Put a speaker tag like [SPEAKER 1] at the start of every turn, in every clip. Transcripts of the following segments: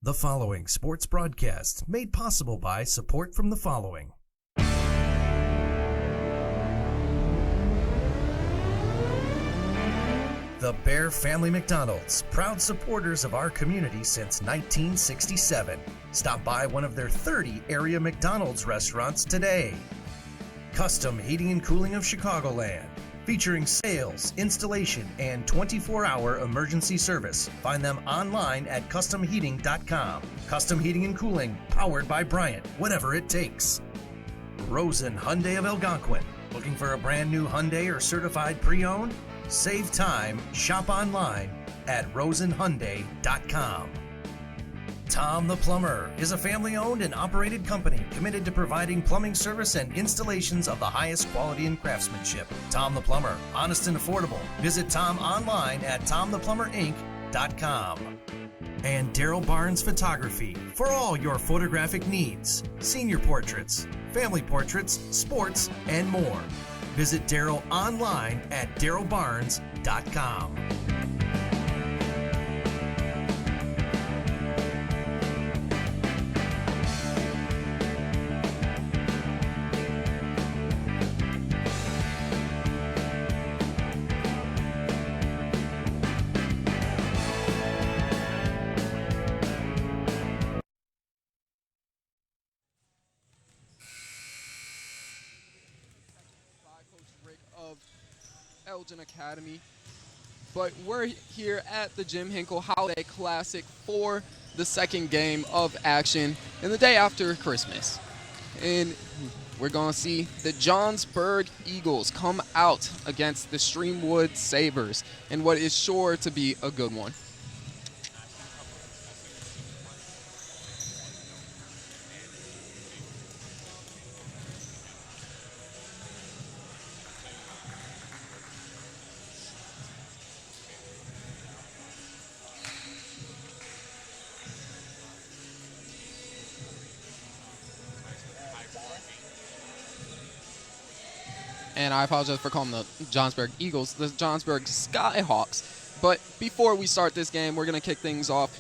[SPEAKER 1] The following sports broadcast made possible by support from the following. The Bear Family McDonald's, proud supporters of our community since 1967. Stop by one of their 30 area McDonald's restaurants today. Custom Heating and Cooling of Chicagoland, featuring sales, installation, and 24-hour emergency service. Find them online at customheating.com. Custom Heating and Cooling, powered by Bryant, whatever it takes. Rosen Hyundai of Algonquin. Looking for a brand new Hyundai or certified pre-owned? Save time, shop online at rosenhyundai.com. Tom the Plumber is a family-owned and operated company committed to providing plumbing service and installations of the highest quality and craftsmanship. Tom the Plumber, honest and affordable. Visit Tom online at tomtheplumberinc.com. And Daryl Barnes Photography for all your photographic needs. Senior portraits, family portraits, sports, and more. Visit Daryl online at darylbarnes.com.
[SPEAKER 2] Elgin Academy, but we're here at the Jim Hinkle Holiday Classic for the second game of action and the day after Christmas. And we're going to see the Johnsburg Eagles come out against the Streamwood Sabres in what is sure to be a good one. And I apologize for calling the Johnsburg Eagles the Johnsburg Skyhawks. But before we start this game, we're going to kick things off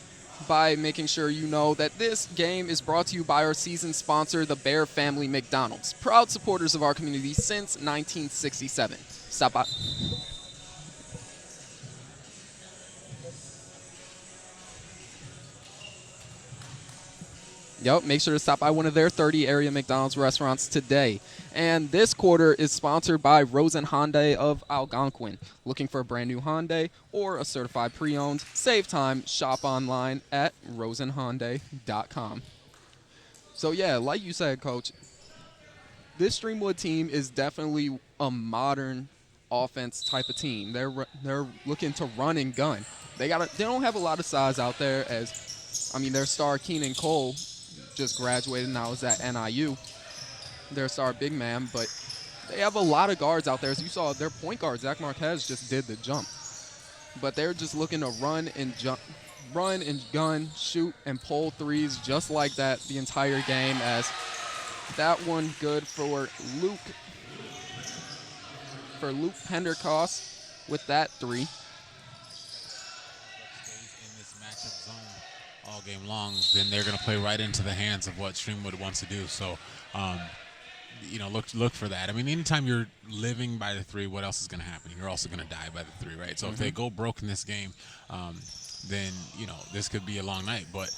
[SPEAKER 2] by making sure you know that this game is brought to you by our season sponsor, the Bear Family McDonald's, proud supporters of our community since 1967. Stop by. Yep, make sure to stop by one of their 30 area McDonald's restaurants today. And this quarter is sponsored by Rosen Hyundai of Algonquin. Looking for a brand new Hyundai or a certified pre-owned? Save time, shop online at rosenhyundai.com. So yeah, like you said, Coach, this Streamwood team is definitely a modern offense type of team. They're looking to run and gun. They don't have a lot of size out there, as their star Keenan Cole just graduated, now is at NIU. Their star big man, but they have a lot of guards out there. As you saw, their point guard, Zach Marquez, just did the jump. But they're just looking to run and gun, shoot, and pull threes just like that the entire game, as that one good for Luke Pendercost with that three.
[SPEAKER 3] All game long, then they're going to play right into the hands of what Streamwood wants to do. So, look for that. Anytime you're living by the three, what else is going to happen? You're also going to die by the three, right? So if they go broke in this game, then this could be a long night. But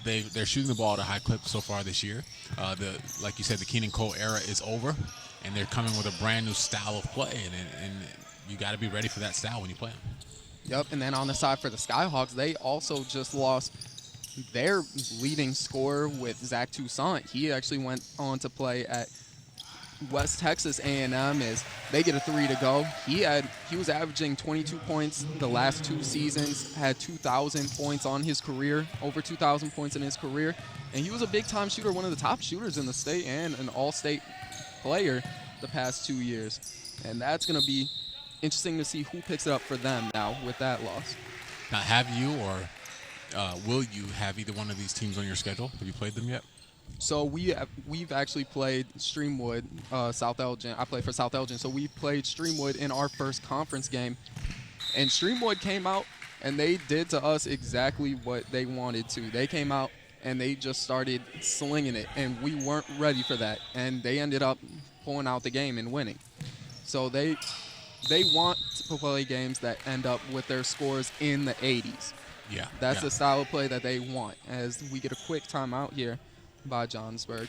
[SPEAKER 3] they're shooting the ball at a high clip so far this year. Like you said, the Keenan Cole era is over, and they're coming with a brand new style of play, and you got to be ready for that style when you play them.
[SPEAKER 2] Yep, and then on the side for the Skyhawks, they also just lost their leading scorer with Zach Toussaint. He actually went on to play at West Texas A&M as they get a three to go. He was averaging 22 points the last two seasons, had 2,000 points on his career, over 2,000 points in his career, and he was a big-time shooter, one of the top shooters in the state and an all-state player the past 2 years. And that's going to be interesting to see who picks it up for them now with that loss.
[SPEAKER 3] Now, have you or will you have either one of these teams on your schedule? Have you played them yet?
[SPEAKER 2] So we've actually played Streamwood, South Elgin. I play for South Elgin, so we played Streamwood in our first conference game, and Streamwood came out And they did to us exactly what they wanted to. They came out and they just started slinging it, and we weren't ready for that. And they ended up pulling out the game and winning. So they want to play games that end up with their scores in the 80s.
[SPEAKER 3] Yeah.
[SPEAKER 2] That's
[SPEAKER 3] yeah.
[SPEAKER 2] the style of play that they want. As we get a quick timeout here by Johnsburg.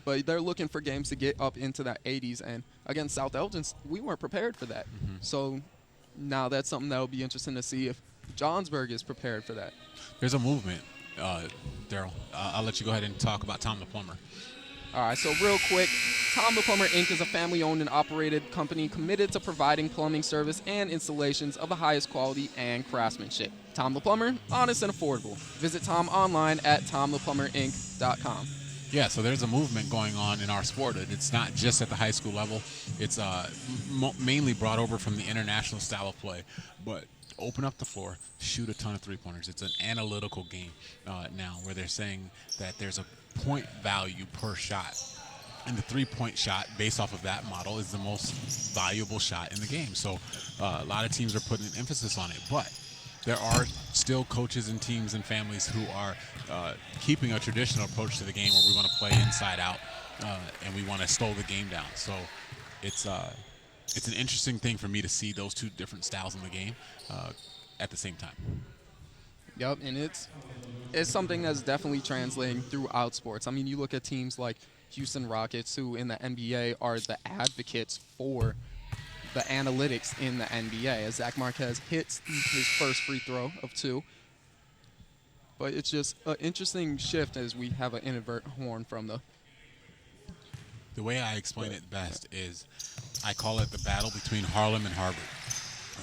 [SPEAKER 2] But they're looking for games to get up into that 80s. And against South Elgin, we weren't prepared for that. So now that's something that will be interesting to see if Johnsburg is prepared for that.
[SPEAKER 3] There's a movement, Daryl. I'll let you go ahead and talk about Tom the Plumber.
[SPEAKER 2] All right, so real quick, Tom the Plumber Inc. is a family-owned and operated company committed to providing plumbing service and installations of the highest quality and craftsmanship. Tom the Plumber, honest and affordable. Visit Tom online at tomtheplumberinc.com.
[SPEAKER 3] Yeah, so there's a movement going on in our sport. It's not just at the high school level. It's mainly brought over from the international style of play. But open up the floor, shoot a ton of three-pointers. It's an analytical game now where they're saying that there's a point value per shot. And the three-point shot, based off of that model, is the most valuable shot in the game. So a lot of teams are putting an emphasis on it. But there are still coaches and teams and families who are keeping a traditional approach to the game where we want to play inside out and we want to slow the game down. So it's an interesting thing for me to see those two different styles in the game at the same time.
[SPEAKER 2] Yep, and it's something that's definitely translating throughout sports. I mean, you look at teams like Houston Rockets, who in the NBA are the advocates for the analytics in the NBA, as Zach Marquez hits his first free throw of 2. But it's just an interesting shift as we have an invert horn from
[SPEAKER 3] The way I explain it best is I call it the battle between Harlem and Harvard,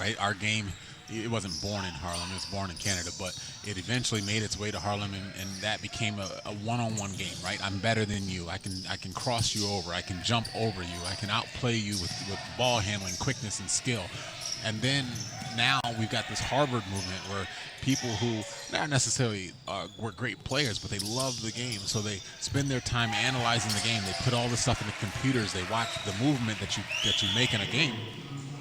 [SPEAKER 3] right? Our game, it wasn't born in Harlem, it was born in Canada, but it eventually made its way to Harlem, and that became a one-on-one game, right? I'm better than you. I can cross you over. I can jump over you. I can outplay you with ball handling, quickness, and skill. And then now we've got this Harvard movement where people who not necessarily were great players, but they love the game, so they spend their time analyzing the game. They put all this stuff in the computers. They watch the movement that you make in a game,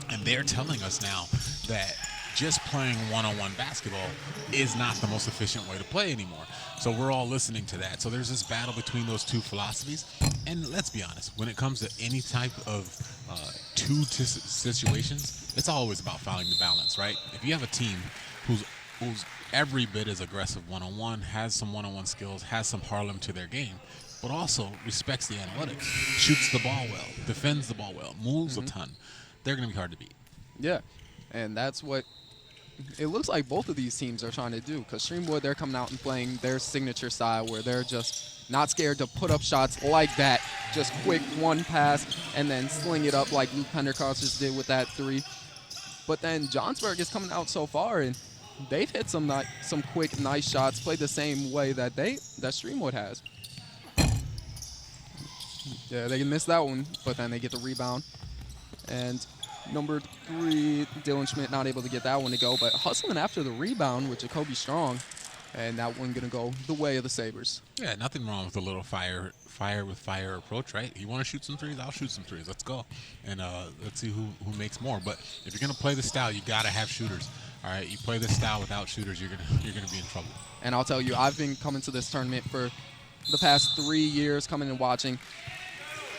[SPEAKER 3] and they're telling us now that just playing one-on-one basketball is not the most efficient way to play anymore. So we're all listening to that. So there's this battle between those two philosophies. And let's be honest, when it comes to any type of situations, it's always about finding the balance, right? If you have a team who's every bit as aggressive one-on-one, has some one-on-one skills, has some Harlem to their game, but also respects the analytics, shoots the ball well, defends the ball well, moves a ton, they're going to be hard to beat.
[SPEAKER 2] Yeah, and that's what it looks like both of these teams are trying to do, because Streamwood, they're coming out and playing their signature style where they're just not scared to put up shots like that, just quick one pass and then sling it up like Luke Pendercost just did with that 3. But then Johnsburg is coming out so far, and they've hit some quick, nice shots, played the same way that Streamwood has. Yeah, they missed that one, but then they get the rebound. And number 3, Dylan Schmidt, not able to get that one to go, but hustling after the rebound with Jacoby Strong, and that one going to go the way of the Sabres.
[SPEAKER 3] Yeah, nothing wrong with a little fire with fire approach, right? You want to shoot some threes? I'll shoot some threes. Let's go. And let's see who makes more. But if you're going to play this style, you got to have shooters. All right, you play this style without shooters, you're gonna be in trouble. And
[SPEAKER 2] I'll tell you, I've been coming to this tournament for the past 3 years, coming and watching,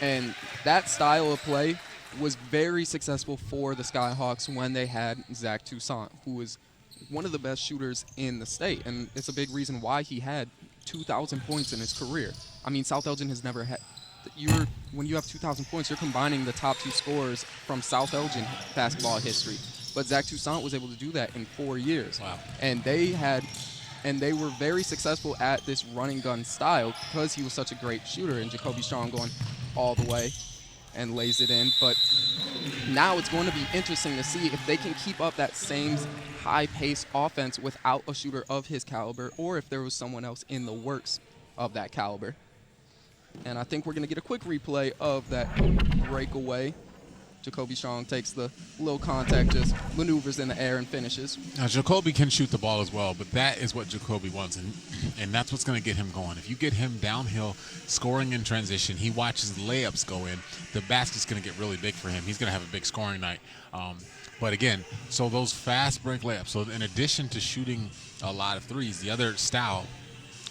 [SPEAKER 2] and that style of play was very successful for the Skyhawks when they had Zach Toussaint, who was one of the best shooters in the state, and it's a big reason why he had 2,000 points in his career. I mean, South Elgin has never had. When you have 2,000 points, you're combining the top 2 scorers from South Elgin basketball history. But Zach Toussaint was able to do that in 4 years.
[SPEAKER 3] Wow.
[SPEAKER 2] And they were very successful at this running gun style because he was such a great shooter, and Jacoby Strong going all the way and lays it in. But now it's going to be interesting to see if they can keep up that same high-paced offense without a shooter of his caliber, or if there was someone else in the works of that caliber. And I think we're going to get a quick replay of that breakaway Jacoby Strong takes the low contact, just maneuvers in the air and finishes.
[SPEAKER 3] Now, Jacoby can shoot the ball as well, but that is what Jacoby wants, and that's what's going to get him going. If you get him downhill, scoring in transition, he watches layups go in, the basket's going to get really big for him. He's going to have a big scoring night. But again, so those fast break layups, so in addition to shooting a lot of threes, the other style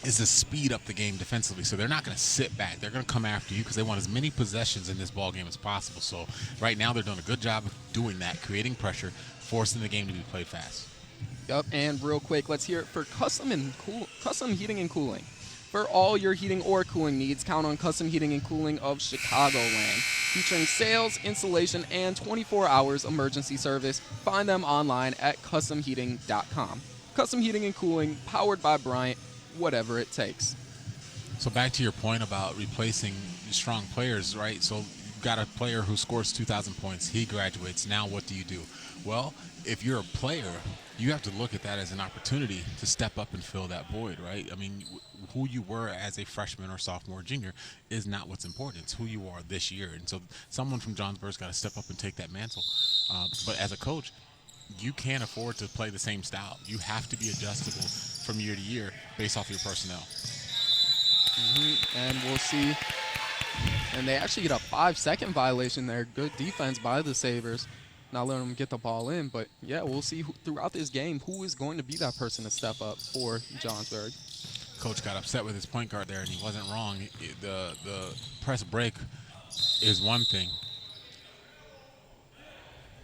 [SPEAKER 3] is to speed up the game defensively. So they're not going to sit back. They're going to come after you because they want as many possessions in this ball game as possible. So right now they're doing a good job of doing that, creating pressure, forcing the game to be played fast.
[SPEAKER 2] Yep, and real quick, let's hear it for Custom Heating and Cooling. For all your heating or cooling needs, count on Custom Heating and Cooling of Chicagoland. Featuring sales, installation, and 24 hours emergency service. Find them online at customheating.com. Custom Heating and Cooling, powered by Bryant, whatever it takes.
[SPEAKER 3] So back to your point about replacing strong players, right? So you've got a player who scores 2,000 points. He graduates. Now what do you do? Well, if you're a player, you have to look at that as an opportunity to step up and fill that void, right? I mean, who you were as a freshman or sophomore or junior is not what's important. It's who you are this year. And so someone from Johnsburg's got to step up and take that mantle. But as a coach, you can't afford to play the same style. You have to be adjustable from year to year based off your personnel.
[SPEAKER 2] And we'll see. And they actually get a 5-second violation there. Good defense by the Sabres. Not letting them get the ball in. But, yeah, we'll see throughout this game who is going to be that person to step up for Johnsburg.
[SPEAKER 3] Coach got upset with his point guard there, and he wasn't wrong. The press break is one thing.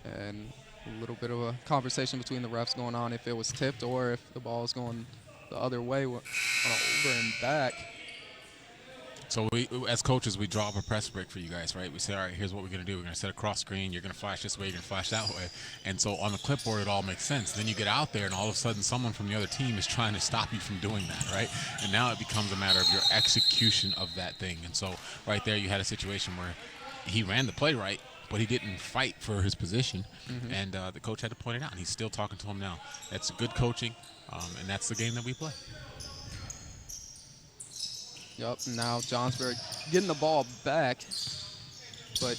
[SPEAKER 2] And a little bit of a conversation between the refs going on if it was tipped or if the ball is going the other way on an over and back.
[SPEAKER 3] So we, as coaches, we draw up a press break for you guys, right? We say, all right, here's what we're going to do. We're going to set a cross screen. You're going to flash this way. You're going to flash that way. And so on the clipboard, it all makes sense. Then you get out there, and all of a sudden, someone from the other team is trying to stop you from doing that, right? And now it becomes a matter of your execution of that thing. And so right there, you had a situation where he ran the play right, but he didn't fight for his position. And the coach had to point it out, and he's still talking to him now. That's good coaching, and that's the game that we play.
[SPEAKER 2] Yup, now Johnsburg getting the ball back, but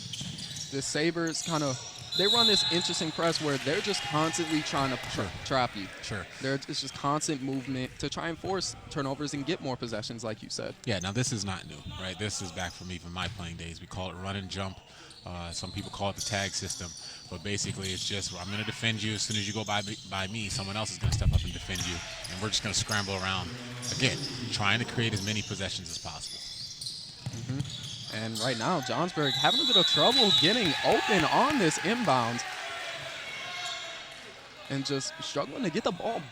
[SPEAKER 2] the Sabres they run this interesting press where they're just constantly trying to trap you.
[SPEAKER 3] Sure.
[SPEAKER 2] It's just constant movement to try and force turnovers and get more possessions, like you said.
[SPEAKER 3] Yeah, now this is not new, right? This is back from even my playing days. We call it run and jump. Some people call it the tag system. But basically, it's just, I'm going to defend you. As soon as you go by me, someone else is going to step up and defend you. And we're just going to scramble around, again, trying to create as many possessions as possible.
[SPEAKER 2] And right now, Johnsburg having a bit of trouble getting open on this inbound. And just struggling to get the ball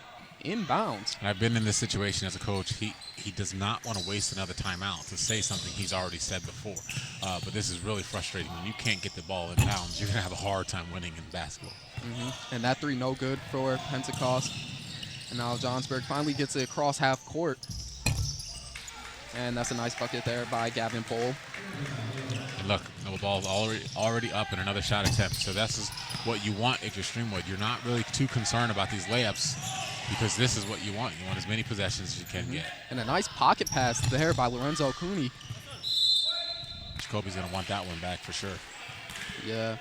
[SPEAKER 2] inbounds.
[SPEAKER 3] And I've been in this situation as a coach. He does not want to waste another timeout to say something he's already said before. But this is really frustrating. When you can't get the ball in bounds, you're going to have a hard time winning in basketball.
[SPEAKER 2] And that three no good for Pentecost. And now Johnsburg finally gets it across half court. And that's a nice bucket there by Gavin Pohl.
[SPEAKER 3] And look, the ball's already up and another shot attempt. So this is what you want if you're Streamwood. You're not really too concerned about these layups because this is what you want. You want as many possessions as you can get.
[SPEAKER 2] And a nice pocket pass there by Lorenzo Cooney.
[SPEAKER 3] Jacoby's going to want that one back for sure.
[SPEAKER 2] Yeah.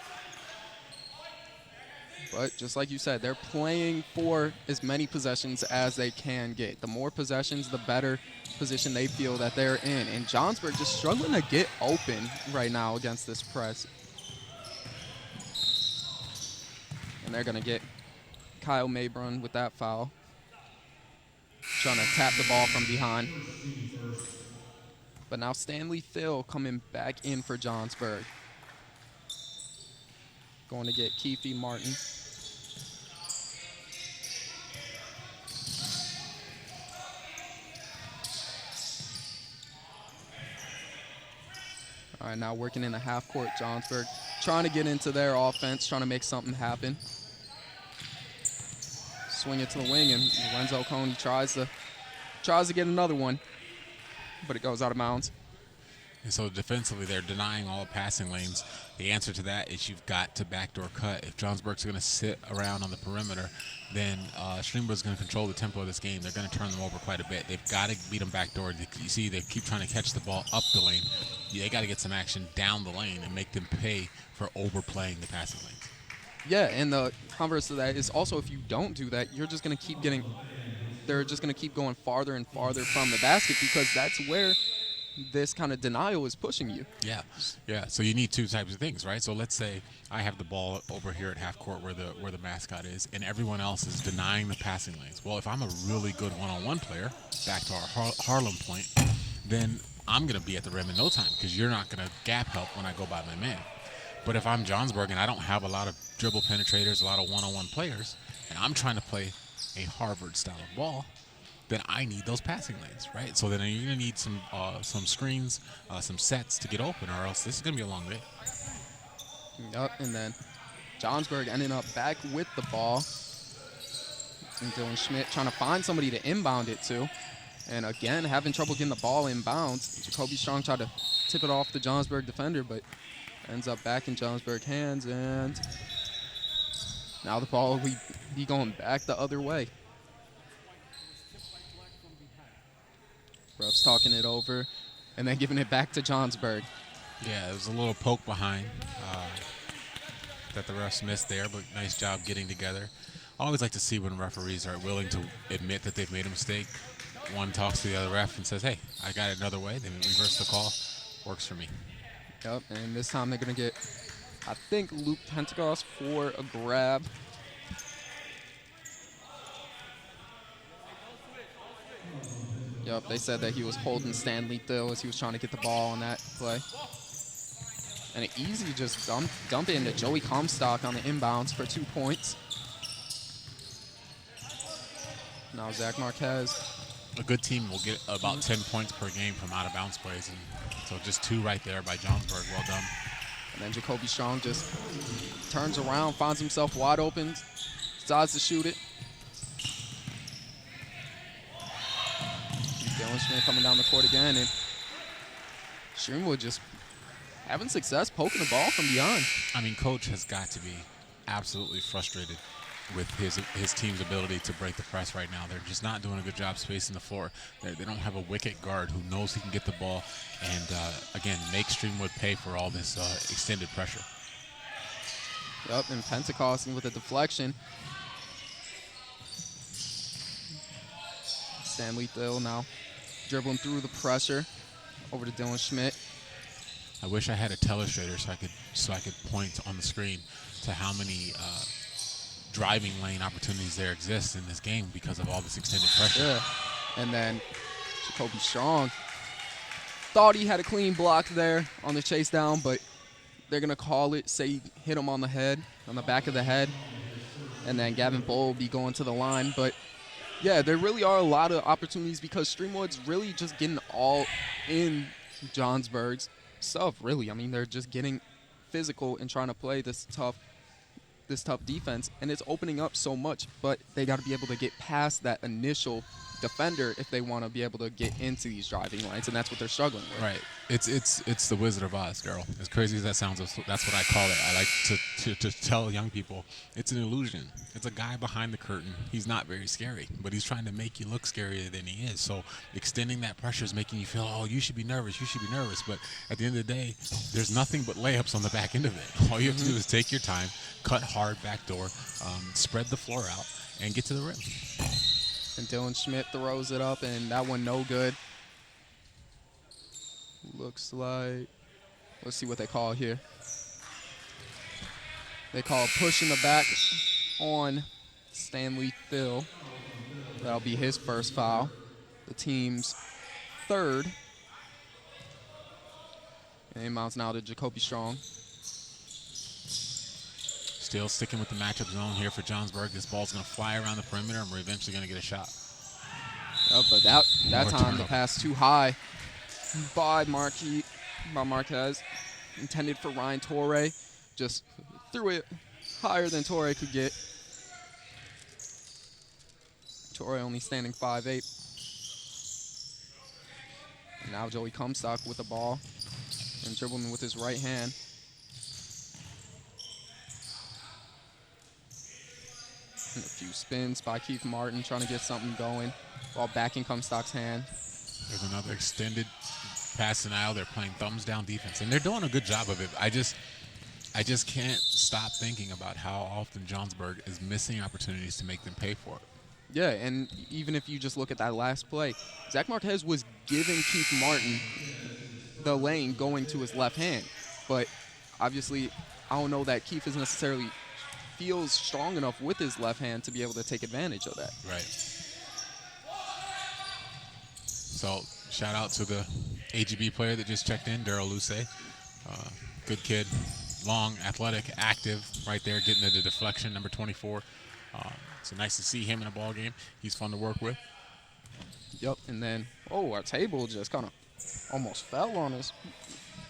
[SPEAKER 2] But just like you said, they're playing for as many possessions as they can get. The more possessions, the better position they feel that they're in. And Johnsburg just struggling to get open right now against this press. And they're going to get Kyle Maybrun with that foul. Trying to tap the ball from behind. But now Stanley Thill coming back in for Johnsburg. Going to get Keefe Martin. All right, now working in the half court, Johnsburg trying to get into their offense, trying to make something happen. Swing it to the wing, and Lorenzo Cooney tries to get another one, but it goes out of bounds.
[SPEAKER 3] And so defensively, they're denying all passing lanes. The answer to that is you've got to backdoor cut. If Johnsburg's going to sit around on the perimeter, then Streamwood's going to control the tempo of this game. They're going to turn them over quite a bit. They've got to beat them backdoor. You see, they keep trying to catch the ball up the lane. They got to get some action down the lane and make them pay for overplaying the passing lanes.
[SPEAKER 2] Yeah, and the converse of that is also if you don't do that, you're just going to keep getting – they're just going to keep going farther and farther from the basket because that's where – this kind of denial is pushing you.
[SPEAKER 3] Yeah. So you need two types of things, right? So let's say I have the ball over here at half court where the mascot is, and everyone else is denying the passing lanes. Well, if I'm a really good one-on-one player, back to our Harlem point, then I'm going to be at the rim in no time because you're not going to gap help when I go by my man. But if I'm Johnsburg and I don't have a lot of dribble penetrators, a lot of one-on-one players, and I'm trying to play a Harvard style of ball, then I need those passing lanes, right? So then you're going to need some screens, some sets to get open, or else this is going to be a long day.
[SPEAKER 2] Yep, and then Johnsburg ending up back with the ball. And Dylan Schmidt trying to find somebody to inbound it to. And again, having trouble getting the ball inbounds. Jacoby Strong tried to tip it off the Johnsburg defender, but ends up back in Johnsburg hands. And now the ball will be going back the other way. Ruff's talking it over and then giving it back to Johnsburg.
[SPEAKER 3] Yeah, it was a little poke behind that the refs missed there, but nice job getting together. I always like to see when referees are willing to admit that they've made a mistake. One talks to the other ref and says, hey, I got it another way. They reverse the call. Works for me.
[SPEAKER 2] Yep, and this time they're going to get, I think, Luke Pentecost for a grab. Yep, they said that he was holding Stanley Thill as he was trying to get the ball on that play. And an easy just dump it into Joey Comstock on the inbounds for 2 points. Now Zach Marquez.
[SPEAKER 3] A good team will get about 10 points per game from out-of-bounds plays. And so just 2 right there by Johnsburg. Well done.
[SPEAKER 2] And then Jacoby Strong just turns around, finds himself wide open, decides to shoot it. Dylan Schmidt coming down the court again, and Streamwood just having success poking the ball from beyond.
[SPEAKER 3] I mean, Coach has got to be absolutely frustrated with his team's ability to break the press right now. They're just not doing a good job spacing the floor. They don't have a wicket guard who knows he can get the ball and, again, make Streamwood pay for all this extended pressure.
[SPEAKER 2] Yep, and Pentecost with a deflection. Stanley Thill now dribbling through the pressure over to Dylan Schmidt.
[SPEAKER 3] I wish I had a telestrator so I could point on the screen to how many driving lane opportunities there exist in this game because of all this extended pressure.
[SPEAKER 2] Yeah, and then Jacoby Strong thought he had a clean block there on the chase down, but they're gonna call it, say he hit him on the head, on the back of the head, and then Gavin Bull will be going to the line, but yeah, there really are a lot of opportunities because Streamwood's really just getting all in Johnsburg's stuff, really. I mean, they're just getting physical and trying to play this tough defense, and it's opening up so much, but they got to be able to get past that initial defender if they want to be able to get into these driving lanes, and that's what they're struggling with.
[SPEAKER 3] Right. It's the Wizard of Oz, Daryl. As crazy as that sounds, that's what I call it. I like to tell young people it's an illusion. It's a guy behind the curtain. He's not very scary, but he's trying to make you look scarier than he is. So extending that pressure is making you feel, oh, you should be nervous. You should be nervous. But at the end of the day, there's nothing but layups on the back end of it. All you have to do is take your time, cut hard backdoor, spread the floor out, and get to the rim.
[SPEAKER 2] And Dylan Schmidt throws it up, and that one no good. Looks like, let's see what they call here. They call a push in the back on Stanley Thill. That'll be his first foul. The team's third. And inbounds now to Jacoby Strong.
[SPEAKER 3] Still sticking with the matchup zone here for Johnsburg. This ball's going to fly around the perimeter, and we're eventually going to get a shot.
[SPEAKER 2] Oh, but that time the pass too high by Marquez. Intended for Ryan Torre. Just threw it higher than Torre could get. Torre only standing 5'8". And now Joey Comstock with the ball. and dribbling with his right hand. And a few spins by Keith Martin trying to get something going while backing Comstock's hand.
[SPEAKER 3] There's another extended pass denial. They're playing thumbs down defense, and they're doing a good job of it. I just can't stop thinking about how often Johnsburg is missing opportunities to make them pay for it.
[SPEAKER 2] Yeah, and even if you just look at that last play, Zach Marquez was giving Keith Martin the lane going to his left hand. But obviously, I don't know that Keith is necessarily feels strong enough with his left hand to be able to take advantage of that.
[SPEAKER 3] Right. So shout out to the AGB player that just checked in, Daryl Luce. Good kid, long, athletic, active, right there, getting to the deflection, number 24. So nice to see him in a ball game. He's fun to work with.
[SPEAKER 2] Yep, and then, our table just kind of almost fell on us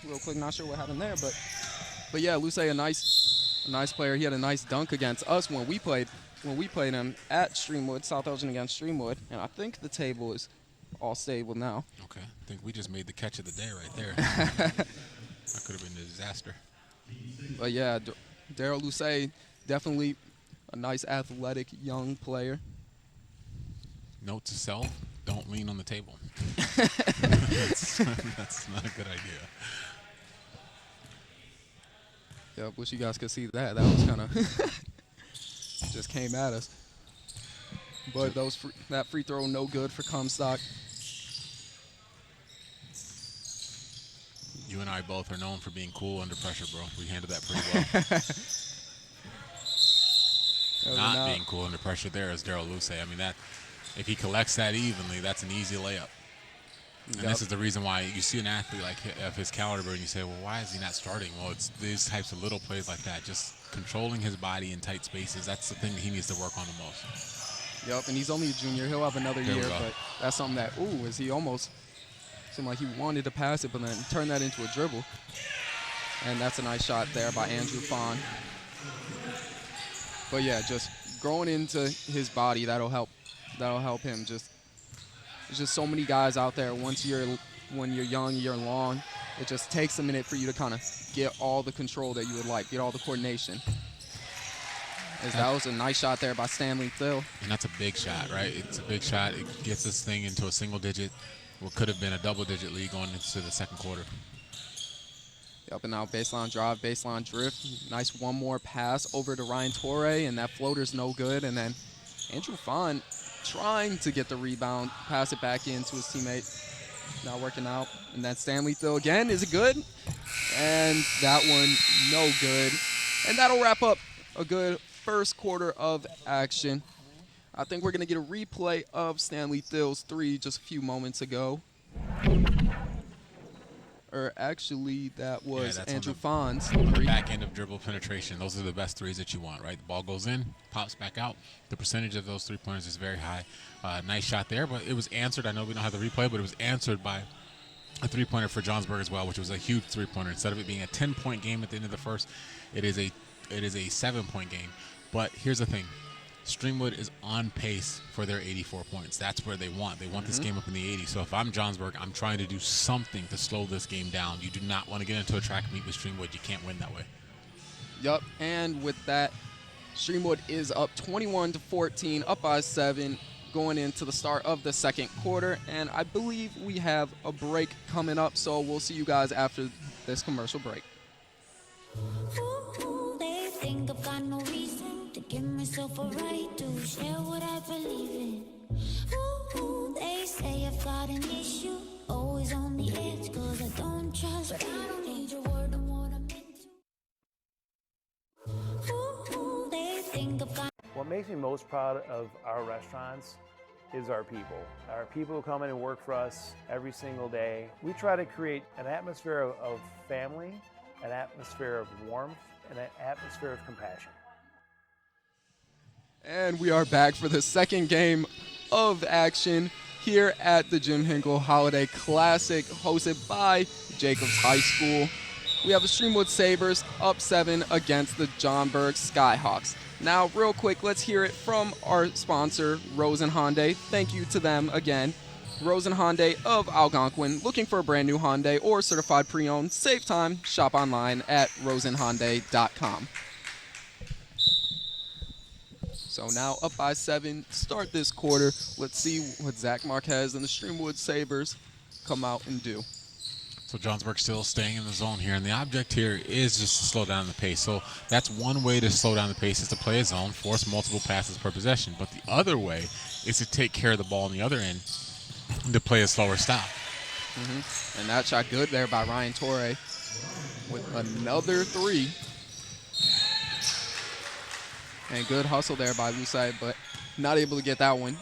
[SPEAKER 2] real quick. Not sure what happened there, but yeah, Luce, a nice player. He had a nice dunk against us when we played him at Streamwood, South Elgin against Streamwood, and I think the table is all stable now.
[SPEAKER 3] Okay, I think we just made the catch of the day right there. That could have been a disaster.
[SPEAKER 2] But yeah, Daryl Luce, definitely a nice athletic young player.
[SPEAKER 3] Note to self, don't lean on the table. That's not a good idea.
[SPEAKER 2] Yeah, wish you guys could see that. That was kind of just came at us. But that free throw, no good for Comstock.
[SPEAKER 3] You and I both are known for being cool under pressure, bro. We handled that pretty well. Not being cool under pressure there is Daryl Luce. I mean, that if he collects that evenly, that's an easy layup. And this is the reason why you see an athlete like of his caliber and you say, well, why is he not starting? Well, it's these types of little plays like that, just controlling his body in tight spaces. That's the thing that he needs to work on the most.
[SPEAKER 2] Yep, and he's only a junior. He'll have another year, but that's something that, is he almost seemed like he wanted to pass it, but then turn that into a dribble. And that's a nice shot there by Andrew Fahn. But yeah, just growing into his body, that'll help him. There's just so many guys out there. When you're young, you're long. It just takes a minute for you to kind of get all the control that you would like, get all the coordination. That was a nice shot there by Stanley Thill.
[SPEAKER 3] And that's a big shot, right? It's a big shot. It gets this thing into a single digit, what could have been a double-digit lead going into the second quarter.
[SPEAKER 2] Yep, and now baseline drive, baseline drift. Nice one more pass over to Ryan Torre, and that floater's no good. And then Andrew Fahn trying to get the rebound, pass it back into his teammate. Not working out. And then Stanley Thill again. Is it good? And that one, no good. And that'll wrap up a good first quarter of action. I think we're going to get a replay of Stanley Thill's three just a few moments ago. Or actually, that was Andrew Fahn's
[SPEAKER 3] on the back end of dribble penetration. Those are the best threes that you want, right? The ball goes in, pops back out. The percentage of those three-pointers is very high. Nice shot there, but it was answered. I know we don't have the replay, but it was answered by a three-pointer for Johnsburg as well, which was a huge three-pointer. Instead of it being a 10-point game at the end of the first, it is a 7-point game. But here's the thing. Streamwood is on pace for their 84 points. That's where they want. They want this game up in the 80s. So if I'm Johnsburg, I'm trying to do something to slow this game down. You do not want to get into a track meet with Streamwood. You can't win that way.
[SPEAKER 2] Yep, and with that, Streamwood is up 21-14, up by 7, going into the start of the second quarter. And I believe we have a break coming up, so we'll see you guys after this commercial break.
[SPEAKER 4] Ooh, they think I've got no reason to give myself a right to share what I believe in. Ooh, they say I've got an issue, always on the edge, cause I don't trust. But I don't need your word on what I'm into. Ooh, they think I've got.
[SPEAKER 5] What makes me most proud of our restaurants is our people. Our people who come in and work for us every single day. We try to create an atmosphere of family, an atmosphere of warmth, and an atmosphere of compassion.
[SPEAKER 2] And we are back for the second game of action here at the Jim Hinkle Holiday Classic, hosted by Jacobs High School. We have the Streamwood Sabres up 7 against the Johnburg Skyhawks. Now, real quick, let's hear it from our sponsor, Rosen Hyundai. Thank you to them again. Rosen Hyundai of Algonquin. Looking for a brand new Hyundai or certified pre-owned? Save time. Shop online at rosenhyundai.com. So now up by 7. Start this quarter. Let's see what Zach Marquez and the Streamwood Sabres come out and do.
[SPEAKER 3] So Johnsburg still staying in the zone here, and the object here is just to slow down the pace. So that's one way to slow down the pace, is to play a zone, force multiple passes per possession. But the other way is to take care of the ball on the other end and to play a slower style.
[SPEAKER 2] And that shot good there by Ryan Torre with another 3. And good hustle there by Lucite, but not able to get that one.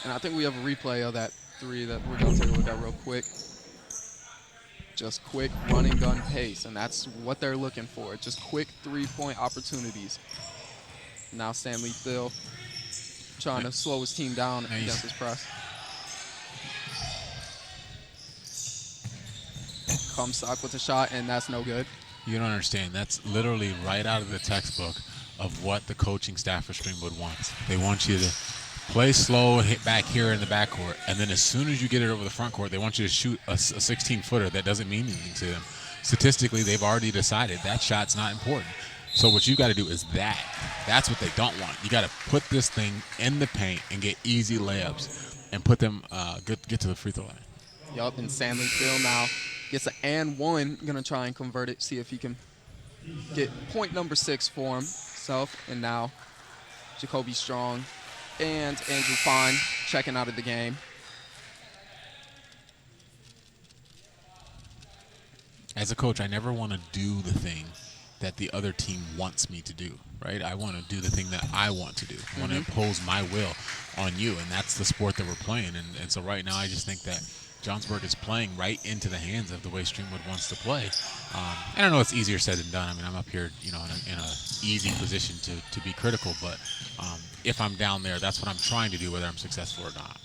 [SPEAKER 2] And I think we have a replay of that 3 that we're going to take a look at real quick. Just quick running gun pace, and that's what they're looking for. Just quick 3-point opportunities. Now Stanley Thill trying to slow his team down against his press. Comstock with a shot, and that's no good.
[SPEAKER 3] You don't understand. That's literally right out of the textbook of what the coaching staff for Streamwood wants. They want you to play slow, hit back here in the backcourt, and then as soon as you get it over the front court, they want you to shoot a 16-footer that doesn't mean anything to them. Statistically, they've already decided that shot's not important. So what you got to do is that. That's what they don't want. You got to put this thing in the paint and get easy layups and put them get to the free throw line.
[SPEAKER 2] Yup, and Stanley Thill now gets an and 1. Gonna try and convert it, see if he can get point number 6 for himself. And now Jacoby Strong and Andrew Fine checking out of the game.
[SPEAKER 3] As a coach, I never want to do the thing that the other team wants me to do, right? I want to do the thing that I want to do. I want to impose my will on you, and that's the sport that we're playing. And so right now I just think that Johnsburg is playing right into the hands of the way Streamwood wants to play. And I know it's easier said than done. I mean, I'm up here, in a easy position to be critical, but if I'm down there, that's what I'm trying to do, whether I'm successful or not.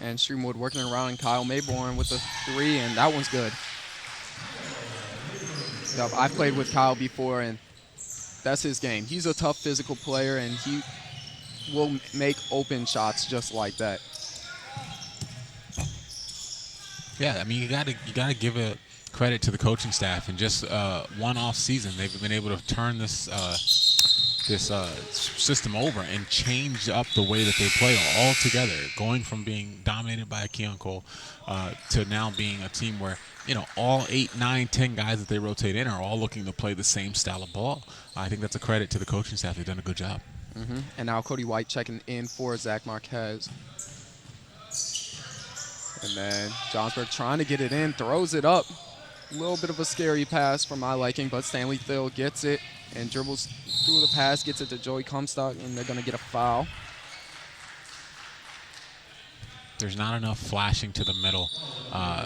[SPEAKER 2] And Streamwood working around, and Kyle Mayborn with a 3, and that one's good. Yup, I've played with Kyle before, and that's his game. He's a tough physical player, and he will make open shots just like that.
[SPEAKER 3] Yeah, I mean, you gotta give a credit to the coaching staff. In just one off season, they've been able to turn this system over and change up the way that they play altogether, going from being dominated by Keon Cole to now being a team where all 8, 9, 10 guys that they rotate in are all looking to play the same style of ball. I think that's a credit to the coaching staff. They've done a good job.
[SPEAKER 2] And now Cody White checking in for Zach Marquez. And then Johnsburg trying to get it in, throws it up. A little bit of a scary pass for my liking, but Stanley Thill gets it and dribbles through the pass, gets it to Joey Comstock, and they're going to get a foul.
[SPEAKER 3] There's not enough flashing to the middle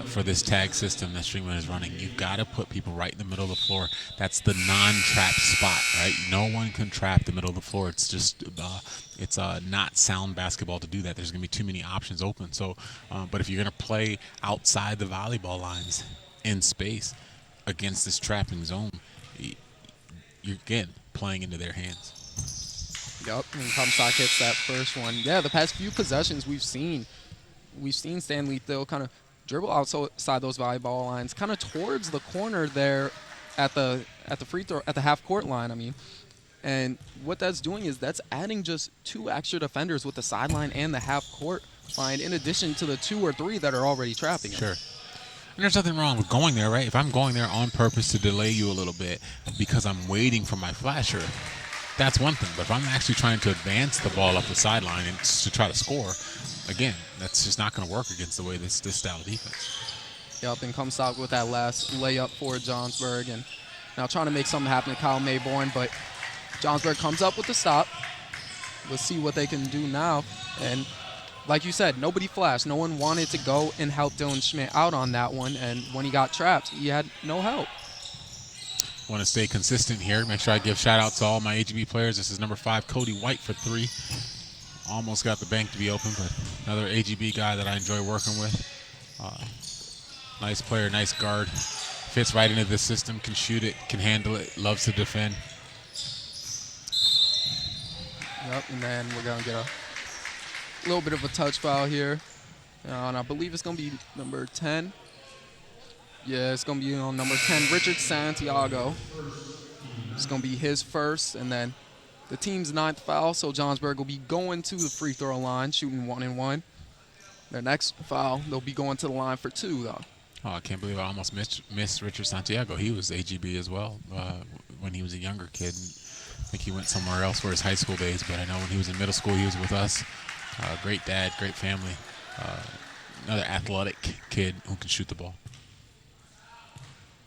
[SPEAKER 3] for this tag system that Streamwood is running. You've got to put people right in the middle of the floor. That's the non-trap spot, right? No one can trap the middle of the floor. It's just it's not sound basketball to do that. There's going to be too many options open. So, but if you're going to play outside the volleyball lines in space against this trapping zone, you're again playing into their hands.
[SPEAKER 2] Yep, and Comstock hits that first one. Yeah, the past few possessions we've seen Stanley Thill kind of dribble outside those volleyball lines, kind of towards the corner there at the free throw, at the half court line, I mean. And what that's doing is that's adding just 2 extra defenders with the sideline and the half court line, in addition to the 2 or 3 that are already trapping him.
[SPEAKER 3] Sure. And there's nothing wrong with going there, right? If I'm going there on purpose to delay you a little bit because I'm waiting for my flasher, that's one thing. But if I'm actually trying to advance the ball up the sideline and to try to score, again, that's just not going to work against the way this style of defense.
[SPEAKER 2] Yep, and Comstock with that last layup for Johnsburg, and now trying to make something happen to Kyle Mayborn, but Johnsburg comes up with the stop. Let's see what they can do now. And like you said, nobody flashed. No one wanted to go and help Dylan Schmidt out on that one, and when he got trapped, he had no help.
[SPEAKER 3] Want to stay consistent here. Make sure I give shout-outs to all my AGB players. This is number 5, Cody White for 3. Almost got the bank to be open, but another AGB guy that I enjoy working with. Nice player, nice guard. Fits right into this system, can shoot it, can handle it, loves to defend.
[SPEAKER 2] Yep, and then we're going to get a little bit of a touch foul here. And I believe it's going to be number 10. Yeah, it's going to be on number 10, Richard Santiago. It's going to be his first, and then the team's 9th foul, so Johnsburg will be going to the free throw line, shooting 1-and-1. Their next foul, they'll be going to the line for 2, though.
[SPEAKER 3] Oh, I can't believe I almost missed Richard Santiago. He was AGB as well when he was a younger kid. I think he went somewhere else for his high school days, but I know when he was in middle school, he was with us. Great dad, great family. Another athletic kid who can shoot the ball.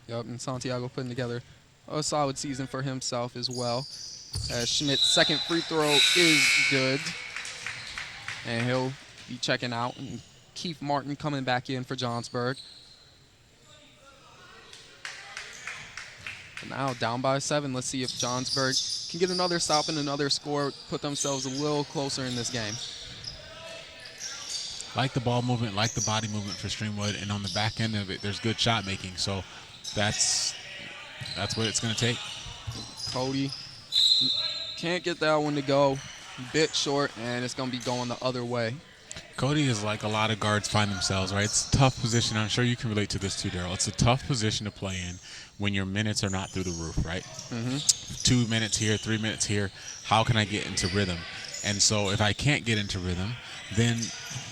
[SPEAKER 2] Yep, and Santiago putting together a solid season for himself as well. As Schmidt's second free throw is good, and he'll be checking out. And Keith Martin coming back in for Johnsburg. And now down by 7. Let's see if Johnsburg can get another stop and another score, put themselves a little closer in this game.
[SPEAKER 3] Like the ball movement, like the body movement for Streamwood, and on the back end of it, there's good shot making. So that's what it's going to take.
[SPEAKER 2] Cody can't get that one to go. Bit short, and it's going to be going the other way.
[SPEAKER 3] Cody is like a lot of guards find themselves, right? It's a tough position. I'm sure you can relate to this too, Daryl. It's a tough position to play in when your minutes are not through the roof, right? 2 minutes here, 3 minutes here. How can I get into rhythm? And so if I can't get into rhythm, then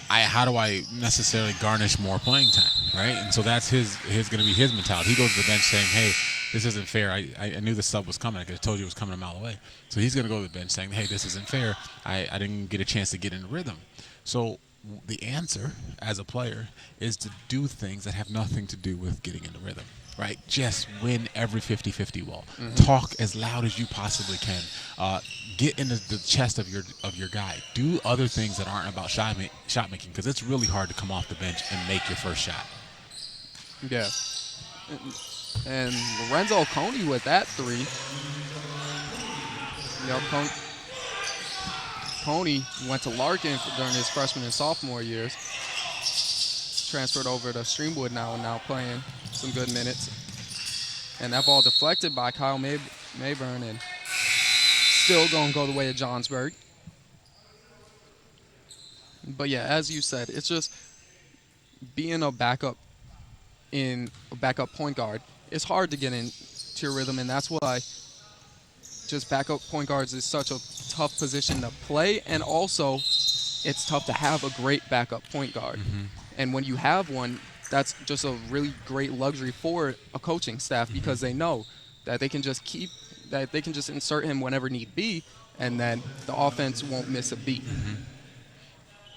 [SPEAKER 3] how do I necessarily garnish more playing time, right? And so that's his going to be his mentality. He goes to the bench saying, hey, this isn't fair. I knew the sub was coming. I could have told you it was coming a mile away. So he's going to go to the bench saying, hey, this isn't fair. I didn't get a chance to get in rhythm. So the answer as a player is to do things that have nothing to do with getting into rhythm, right? Just win every 50-50 ball. Talk as loud as you possibly can. Get into the chest of your guy. Do other things that aren't about shot making, because it's really hard to come off the bench and make your first shot.
[SPEAKER 2] Yeah. And Lorenzo Coney with that 3. Yep, Coney went to Larkin during his freshman and sophomore years. Transferred over to Streamwood now playing some good minutes. And that ball deflected by Kyle Mayburn, and still going to go the way of Johnsburg. But yeah, as you said, it's just being a backup point guard. It's hard to get into your rhythm, and that's why just backup point guards is such a tough position to play, and also it's tough to have a great backup point guard. And when you have one, that's just a really great luxury for a coaching staff, because they know that they can just insert him whenever need be, and then the offense won't miss a beat.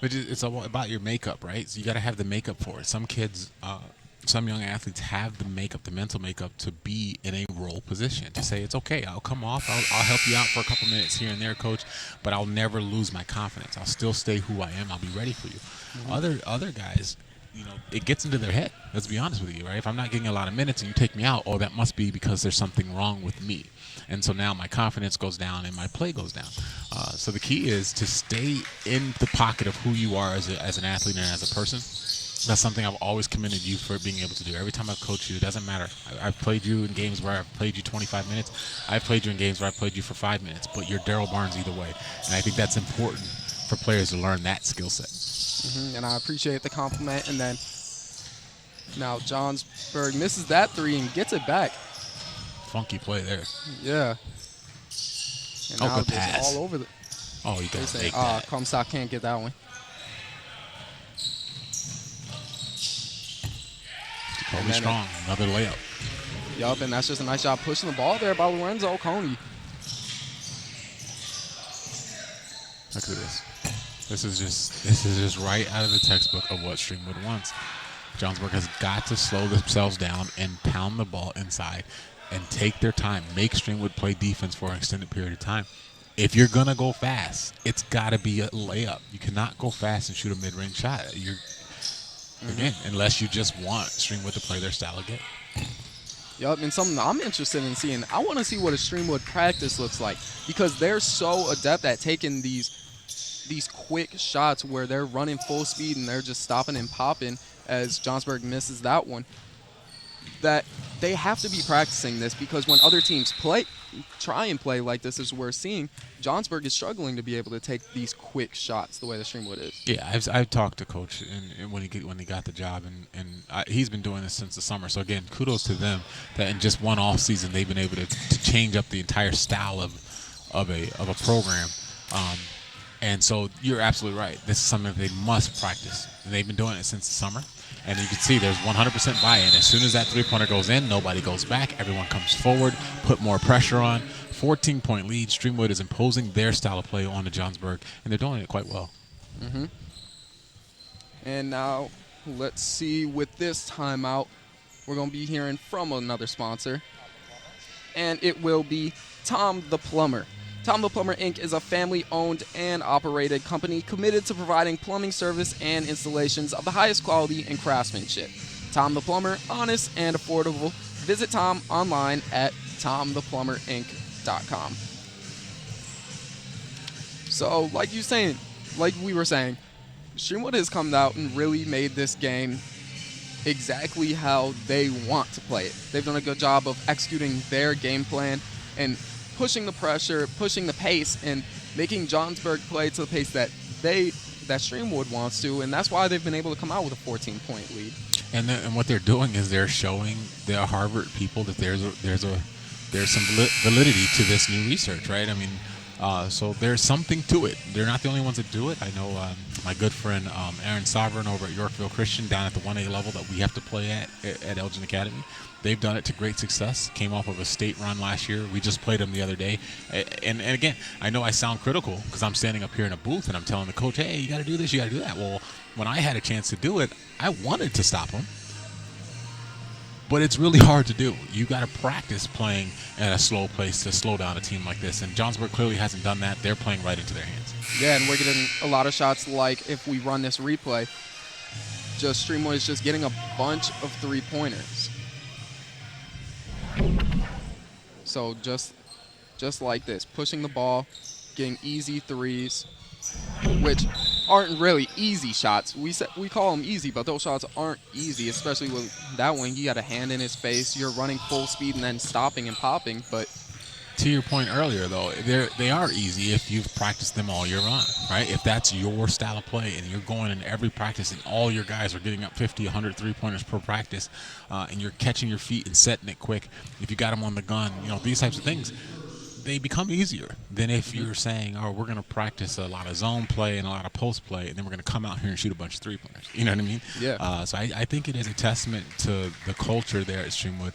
[SPEAKER 3] But it's about your makeup, right? So you got to have the makeup for it. Some kids, some young athletes have the makeup, the mental makeup to be in a role position, to say, it's okay, I'll come off, I'll help you out for a couple minutes here and there, coach, but I'll never lose my confidence. I'll still stay who I am. I'll be ready for you. Other guys, it gets into their head. Let's be honest with you, right? If I'm not getting a lot of minutes and you take me out, that must be because there's something wrong with me. And so now my confidence goes down and my play goes down. So the key is to stay in the pocket of who you are as an athlete and as a person. That's something I've always commended you for being able to do. Every time I've coached you, it doesn't matter. I've played you in games where I've played you 25 minutes. I've played you in games where I've played you for 5 minutes. But you're Daryl Barnes either way. And I think that's important for players to learn that skill set.
[SPEAKER 2] And I appreciate the compliment. And then now Johnsburg misses that 3 and gets it back.
[SPEAKER 3] Funky play there.
[SPEAKER 2] Yeah. And now
[SPEAKER 3] good pass.
[SPEAKER 2] All over the.
[SPEAKER 3] Oh, you got to make that.
[SPEAKER 2] Comstock can't get that one.
[SPEAKER 3] Kobe Strong, another layup.
[SPEAKER 2] Yup, and that's just a nice job pushing the ball there by Lorenzo Coney.
[SPEAKER 3] Look at this. This is just right out of the textbook of what Streamwood wants. Johnsburg has got to slow themselves down and pound the ball inside and take their time. Make Streamwood play defense for an extended period of time. If you're going to go fast, it's got to be a layup. You cannot go fast and shoot a mid-range shot. Again, unless you just want Streamwood to play their style again.
[SPEAKER 2] Yup, and something I'm interested in seeing. I want to see what a Streamwood practice looks like, because they're so adept at taking these quick shots where they're running full speed and they're just stopping and popping as Johnsburg misses that one. that they have to be practicing this, because when other teams try and play like this, as we're seeing, Johnsburg is struggling to be able to take these quick shots the way the Streamwood is.
[SPEAKER 3] Yeah, I've talked to Coach and when he got the job, and he's been doing this since the summer. So again, kudos to them that in just one off season they've been able to change up the entire style of a program. And so you're absolutely right. This is something that they must practice. And they've been doing it since the summer. And you can see there's 100% buy-in. As soon as that three-pointer goes in, nobody goes back. Everyone comes forward, put more pressure on. 14-point lead. Streamwood is imposing their style of play onto Johnsburg, and they're doing it quite well.
[SPEAKER 2] Mm-hmm. And now let's see, with this timeout, we're going to be hearing from another sponsor. And it will be Tom the Plumber. Tom the Plumber, Inc. is a family-owned and operated company committed to providing plumbing service and installations of the highest quality and craftsmanship. Tom the Plumber, honest and affordable. Visit Tom online at tomtheplumberinc.com. So, like we were saying, Streamwood has come out and really made this game exactly how they want to play it. They've done a good job of executing their game plan and pushing the pressure, pushing the pace, and making Johnsburg play to the pace that Streamwood wants to, and that's why they've been able to come out with a 14-point lead.
[SPEAKER 3] And what they're doing is they're showing the Harvard people that there's some validity to this new research, right? I mean, so there's something to it. They're not the only ones that do it. I know my good friend Aaron Sovereign over at Yorkville Christian down at the 1A level that we have to play at Elgin Academy. They've done it to great success. Came off of a state run last year. We just played them the other day. And again, I know I sound critical because I'm standing up here in a booth and I'm telling the coach, hey, you got to do this, you got to do that. Well, when I had a chance to do it, I wanted to stop them. But it's really hard to do. You got to practice playing at a slow pace to slow down a team like this. And Johnsburg clearly hasn't done that. They're playing right into their hands.
[SPEAKER 2] Yeah, and we're getting a lot of shots like if we run this replay, just Streamwood is just getting a bunch of three-pointers. So just like this, pushing the ball, getting easy threes, which aren't really easy shots. We call them easy, but those shots aren't easy, especially with that one. You got a hand in his face, you're running full speed and then stopping and popping. But
[SPEAKER 3] to your point earlier, though, they are easy if you've practiced them all year round, right? If that's your style of play and you're going in every practice and all your guys are getting up 50, 100 three-pointers per practice, and you're catching your feet and setting it quick, if you got them on the gun, these types of things, they become easier than if you're saying, oh, we're going to practice a lot of zone play and a lot of post play, and then we're going to come out here and shoot a bunch of three-pointers. You know what I mean?
[SPEAKER 2] Yeah.
[SPEAKER 3] So I think it is a testament to the culture there at Streamwood.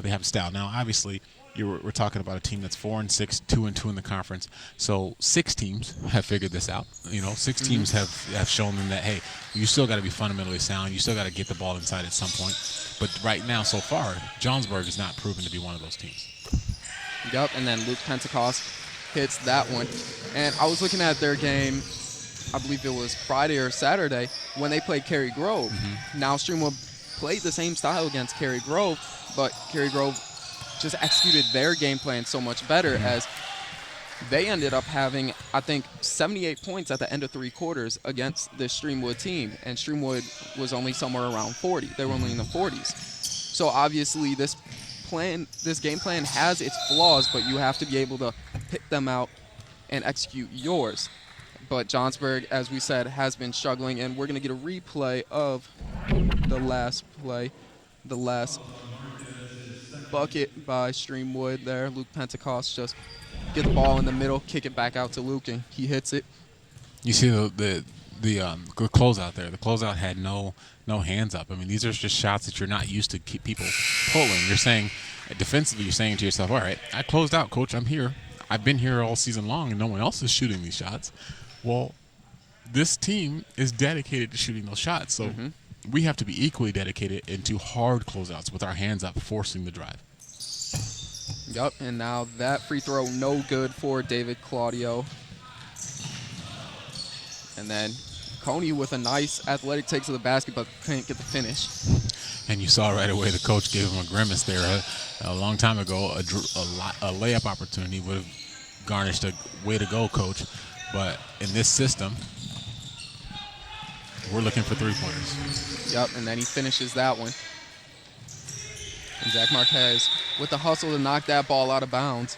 [SPEAKER 3] They have a style. Now, obviously, we're talking about a team that's 4-6, 2-2 in the conference. So 6 teams have figured this out. 6 teams have shown them that, hey, you still got to be fundamentally sound. You still got to get the ball inside at some point. But right now, so far, Johnsburg has not proven to be one of those teams.
[SPEAKER 2] Yep, and then Luke Pentecost hits that one. And I was looking at their game, I believe it was Friday or Saturday, when they played Cary Grove. Mm-hmm. Now Streamwood played the same style against Cary Grove, but Cary Grove just executed their game plan so much better, as they ended up having, I think, 78 points at the end of 3 quarters against this Streamwood team, and Streamwood was only somewhere around 40. They were only in the 40s. So obviously this game plan has its flaws, but you have to be able to pick them out and execute yours. But Johnsburg, as we said, has been struggling, and we're going to get a replay of the last play, the last bucket by Streamwood there. Luke Pentecost just get the ball in the middle, kick it back out to Luke, and he hits it.
[SPEAKER 3] You see the closeout there. The closeout had no hands up. I mean, these are just shots that you're not used to keep people pulling. You're saying, defensively, you're saying to yourself, all right, I closed out, coach. I'm here. I've been here all season long, and no one else is shooting these shots. Well, this team is dedicated to shooting those shots, so we have to be equally dedicated into hard closeouts with our hands up, forcing the drive.
[SPEAKER 2] Yep, and now that free throw no good for David Claudio. And then Coney with a nice athletic take to the basket, but couldn't get the finish.
[SPEAKER 3] And you saw right away the coach gave him a grimace there. A long time ago, a layup opportunity would have garnished a way to go, coach. But in this system, we're looking for three-pointers.
[SPEAKER 2] Yep, and then he finishes that one. And Zach Marquez with the hustle to knock that ball out of bounds.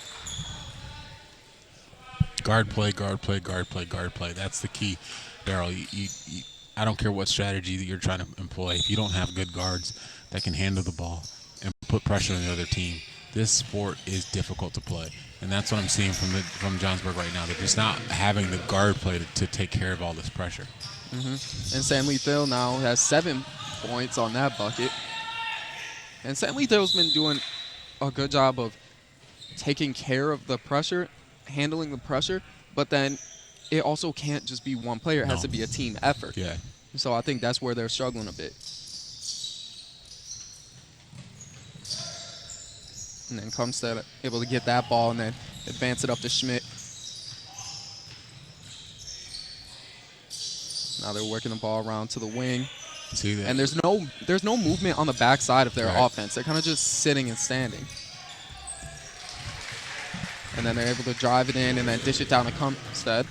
[SPEAKER 3] Guard play, guard play, guard play, guard play. That's the key, Daryl. I don't care what strategy that you're trying to employ. If you don't have good guards that can handle the ball and put pressure on the other team, this sport is difficult to play. And that's what I'm seeing from Johnsburg right now. They're just not having the guard play to take care of all this pressure.
[SPEAKER 2] And San Lethal now has 7 points on that bucket. And San Lethal's been doing a good job of taking care of the pressure, handling the pressure, but then it also can't just be one player. It has to be a team effort.
[SPEAKER 3] Yeah.
[SPEAKER 2] So I think that's where they're struggling a bit. And then Cumstead able to get that ball and then advance it up to Schmidt. Now they're working the ball around to the wing.
[SPEAKER 3] See that?
[SPEAKER 2] And there's no movement on the backside of their
[SPEAKER 3] Right.
[SPEAKER 2] offense. They're kind of just sitting and standing. And then they're able to drive it in and then dish it down to Cumstead.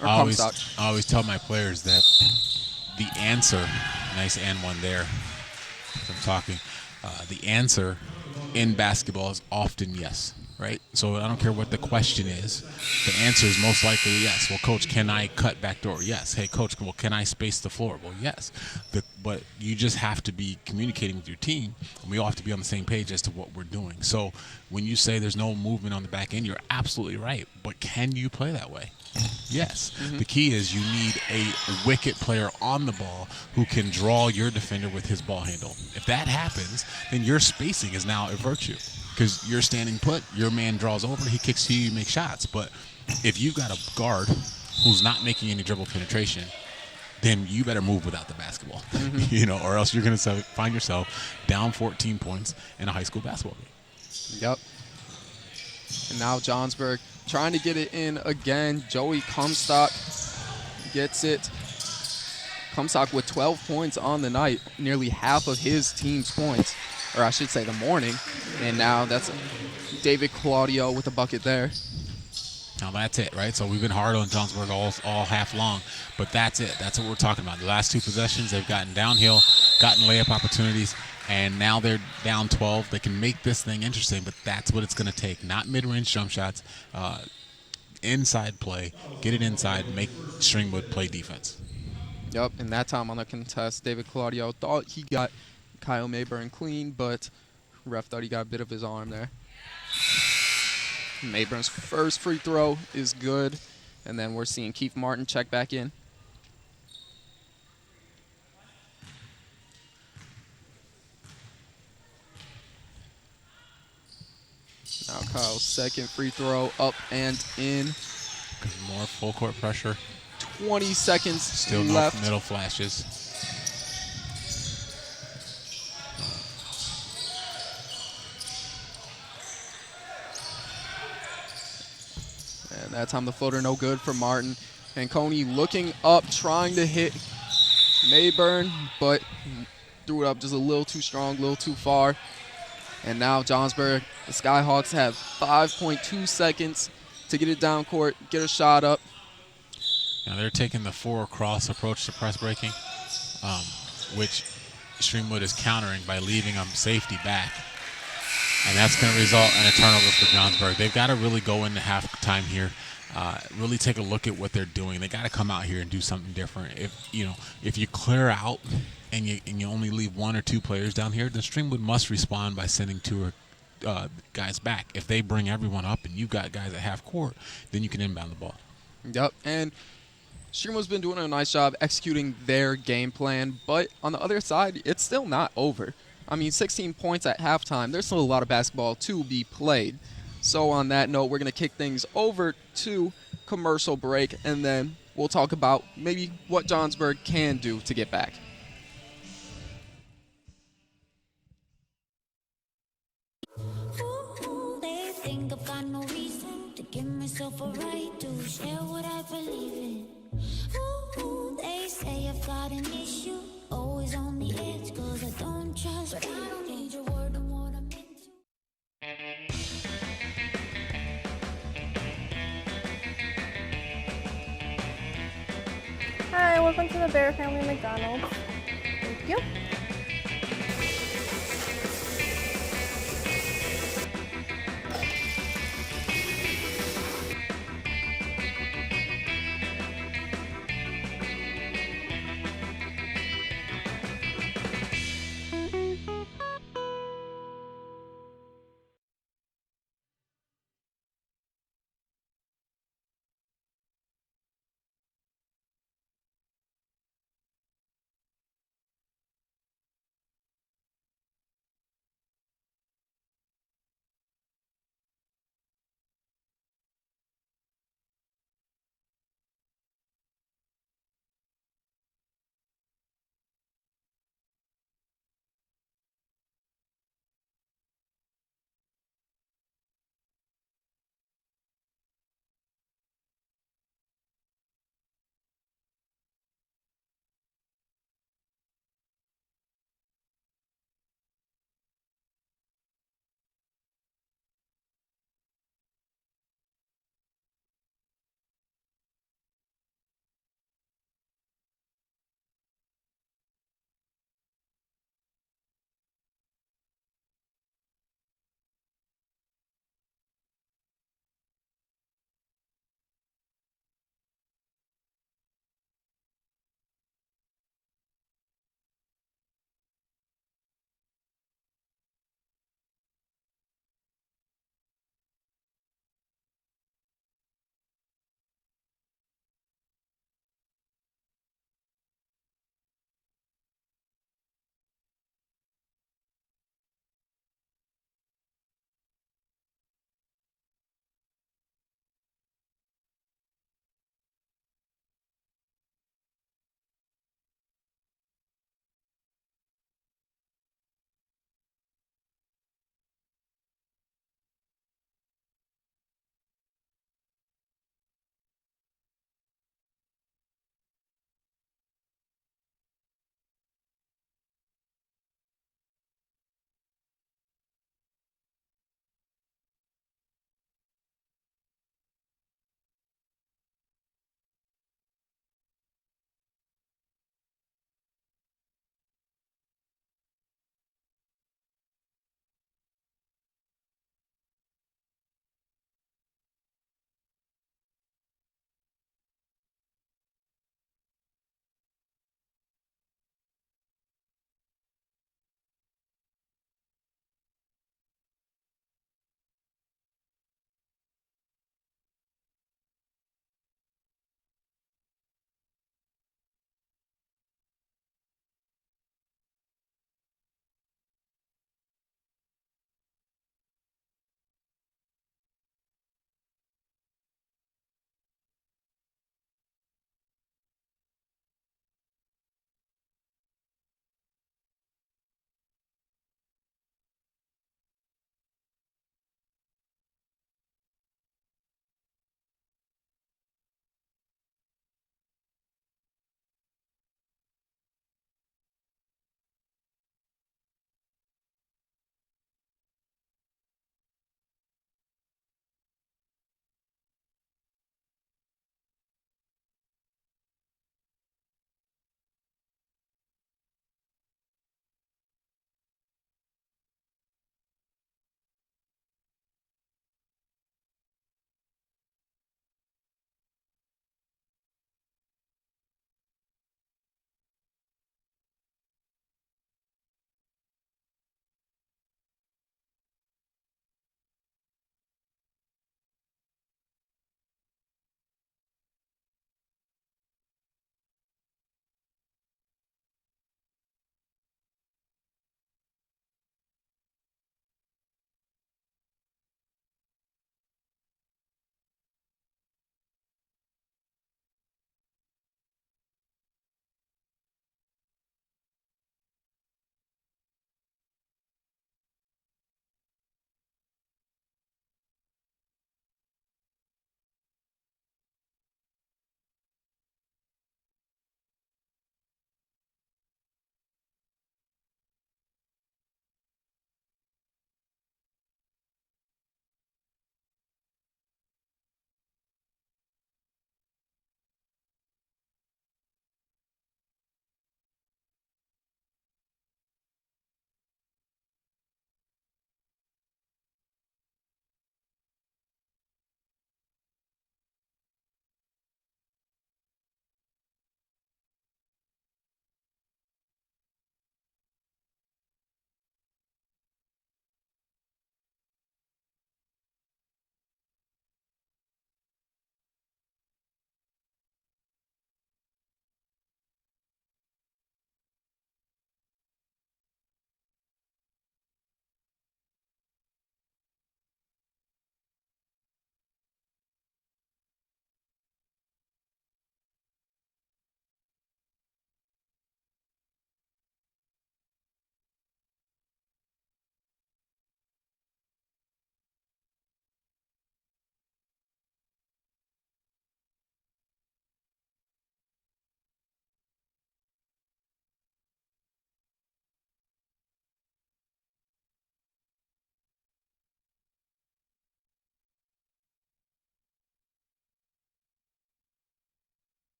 [SPEAKER 2] Or
[SPEAKER 3] I
[SPEAKER 2] Comstock.
[SPEAKER 3] always tell my players that the answer, nice and one there, as I'm talking, the answer in basketball is often yes, right? So I don't care what the question is. The answer is most likely yes. Well, coach, can I cut back door? Yes. Hey, coach, well, can I space the floor? Well, yes. But you just have to be communicating with your team, and we all have to be on the same page as to what we're doing. So when you say there's no movement on the back end, you're absolutely right. But can you play that way? Yes. The key is you need a wicket player on the ball who can draw your defender with his ball handle. If that happens, then your spacing is now a virtue because you're standing put, your man draws over, he kicks to you, you make shots. But if you've got a guard who's not making any dribble penetration, then you better move without the basketball, or else you're going to find yourself down 14 points in a high school basketball game.
[SPEAKER 2] Yep. And now Johnsburg trying to get it in again. Joey Comstock gets it. Comstock with 12 points on the night, nearly half of his team's points, or I should say the morning. And now that's David Claudio with a bucket there.
[SPEAKER 3] Now that's it, right? So we've been hard on Johnsburg all half long, but that's it. That's what we're talking about. The last 2 possessions, they've gotten downhill, gotten layup opportunities, and now they're down 12. They can make this thing interesting, but that's what it's going to take. Not mid-range jump shots, inside play, get it inside, make Stringwood play defense.
[SPEAKER 2] Yep, and that time on the contest, David Claudio thought he got Kyle Mayburn clean, but ref thought he got a bit of his arm there. Mayburn's first free throw is good, and then we're seeing Keith Martin check back in. Now Kyle's second free throw up and in.
[SPEAKER 3] More full court pressure.
[SPEAKER 2] 20 seconds
[SPEAKER 3] Still
[SPEAKER 2] left.
[SPEAKER 3] no middle flashes.
[SPEAKER 2] And that time the floater no good for Martin. And Coney looking up, trying to hit Mayburn, but threw it up just a little too strong, a little too far. And now Johnsburg, the Skyhawks have 5.2 seconds to get it down court, get a shot up.
[SPEAKER 3] Now they're taking the 4-cross approach to press breaking, which Streamwood is countering by leaving them safety back. And that's going to result in a turnover for Johnsburg. They've got to really go into halftime here, really take a look at what they're doing. They got to come out here and do something different. If you clear out and you only leave 1 or 2 players down here, then Streamwood must respond by sending 2 guys back. If they bring everyone up and you've got guys at half court, then you can inbound the ball.
[SPEAKER 2] Yep, and Streamwood's been doing a nice job executing their game plan, but on the other side, it's still not over. I mean, 16 points at halftime. There's still a lot of basketball to be played. So on that note, we're going to kick things over to commercial break, and then we'll talk about maybe what Johnsburg can do to get back.
[SPEAKER 4] Ooh, they think I've got no reason to give myself a right to share what I believe in. Ooh, they say I've got an issue, always on the edge, cause I don't trust but I don't need your word on what I'm into.
[SPEAKER 6] Hi, welcome to the Bear Family McDonald's. Thank you.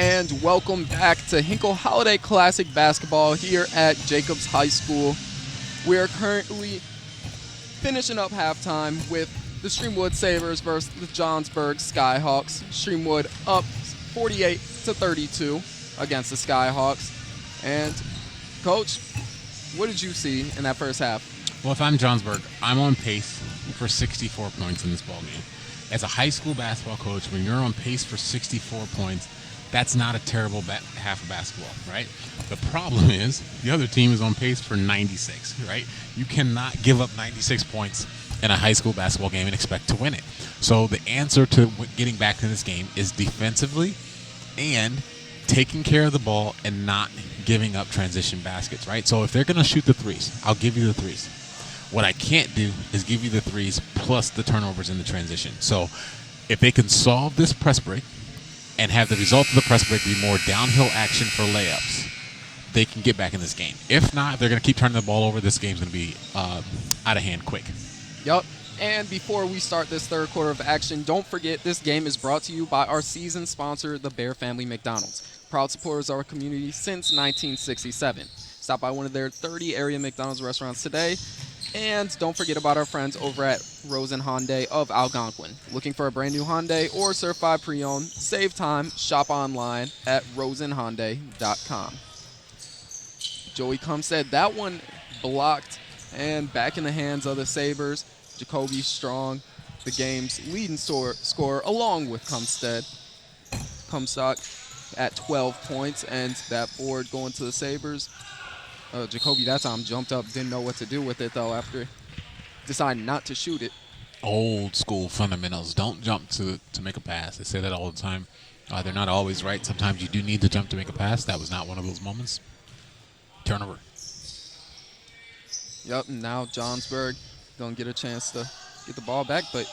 [SPEAKER 2] and welcome back to Hinkle Holiday Classic Basketball here at Jacobs High School. We are currently finishing up halftime with the Streamwood Sabres versus the Johnsburg Skyhawks. Streamwood up 48-32 against the Skyhawks. And, Coach, what did you see in that first half?
[SPEAKER 3] Well, if I'm Johnsburg, I'm on pace for 64 points in this ballgame. As a high school basketball coach, when you're on pace for 64 points, that's not a terrible half of basketball, right? The problem is the other team is on pace for 96, right? You cannot give up 96 points in a high school basketball game and expect to win it. So the answer to getting back to this game is defensively and taking care of the ball and not giving up transition baskets, right? So if they're going to shoot the threes, I'll give you the threes. What I can't do is give you the threes plus the turnovers in the transition. So if they can solve this press break and have the result of the press break be more downhill action for layups, they can get back in this game. If not, they're going to keep turning the ball over. This game's going to be out of hand quick.
[SPEAKER 2] Yup. And before we start this third quarter of action, don't forget this game is brought to you by our season sponsor, the Bear Family McDonald's. Proud supporters of our community since 1967. Stop by one of their 30 area McDonald's restaurants today. And don't forget about our friends over at Rosen Hyundai of Algonquin. Looking for a brand new Hyundai or certified pre-owned? Save time, shop online at rosenhyundai.com. Joey Cumstead, that one blocked and back in the hands of the Sabres. Jacoby Strong, the game's leading scorer, along with Comstock at 12 points, and that board going to the Sabres. Jacoby that time jumped up, didn't know what to do with it, though, after deciding not to shoot it.
[SPEAKER 3] Old school fundamentals. Don't jump to make a pass. They say that all the time. They're not always right. Sometimes you do need to jump to make a pass. That was not one of those moments. Turnover.
[SPEAKER 2] Yep, and now Johnsburg don't get a chance to get the ball back, but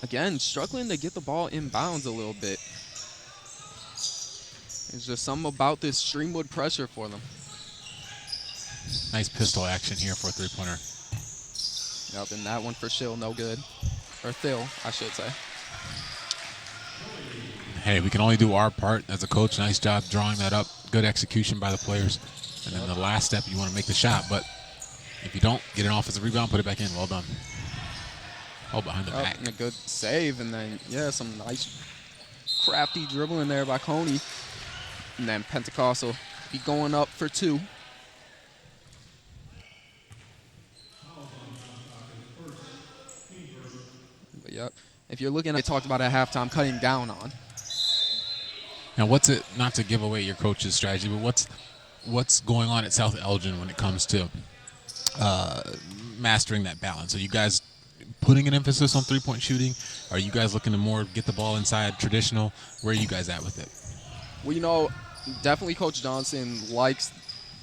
[SPEAKER 2] again, struggling to get the ball inbounds a little bit. There's just something about this Streamwood pressure for them.
[SPEAKER 3] Nice pistol action here for a three-pointer.
[SPEAKER 2] Yep, and that one for Shill, no good. Or Thill, I should say.
[SPEAKER 3] Hey, we can only do our part as a coach. Nice job drawing that up. Good execution by the players. And then the last step, you want to make the shot, but if you don't, get an offensive rebound, put it back in. Well done. Oh, behind the back.
[SPEAKER 2] And a good save, and then, yeah, some nice crafty dribbling there by Coney. And then Pentecost will be going up for two. But, yep. If you're looking at, I talked about at halftime, cutting down on.
[SPEAKER 3] Now, what's it, not to give away your coach's strategy, but what's going on at South Elgin when it comes to mastering that balance? Are you guys putting an emphasis on three-point shooting? Are you guys looking to more get the ball inside traditional? Where are you guys at with it?
[SPEAKER 2] Well, you know, definitely Coach Johnson likes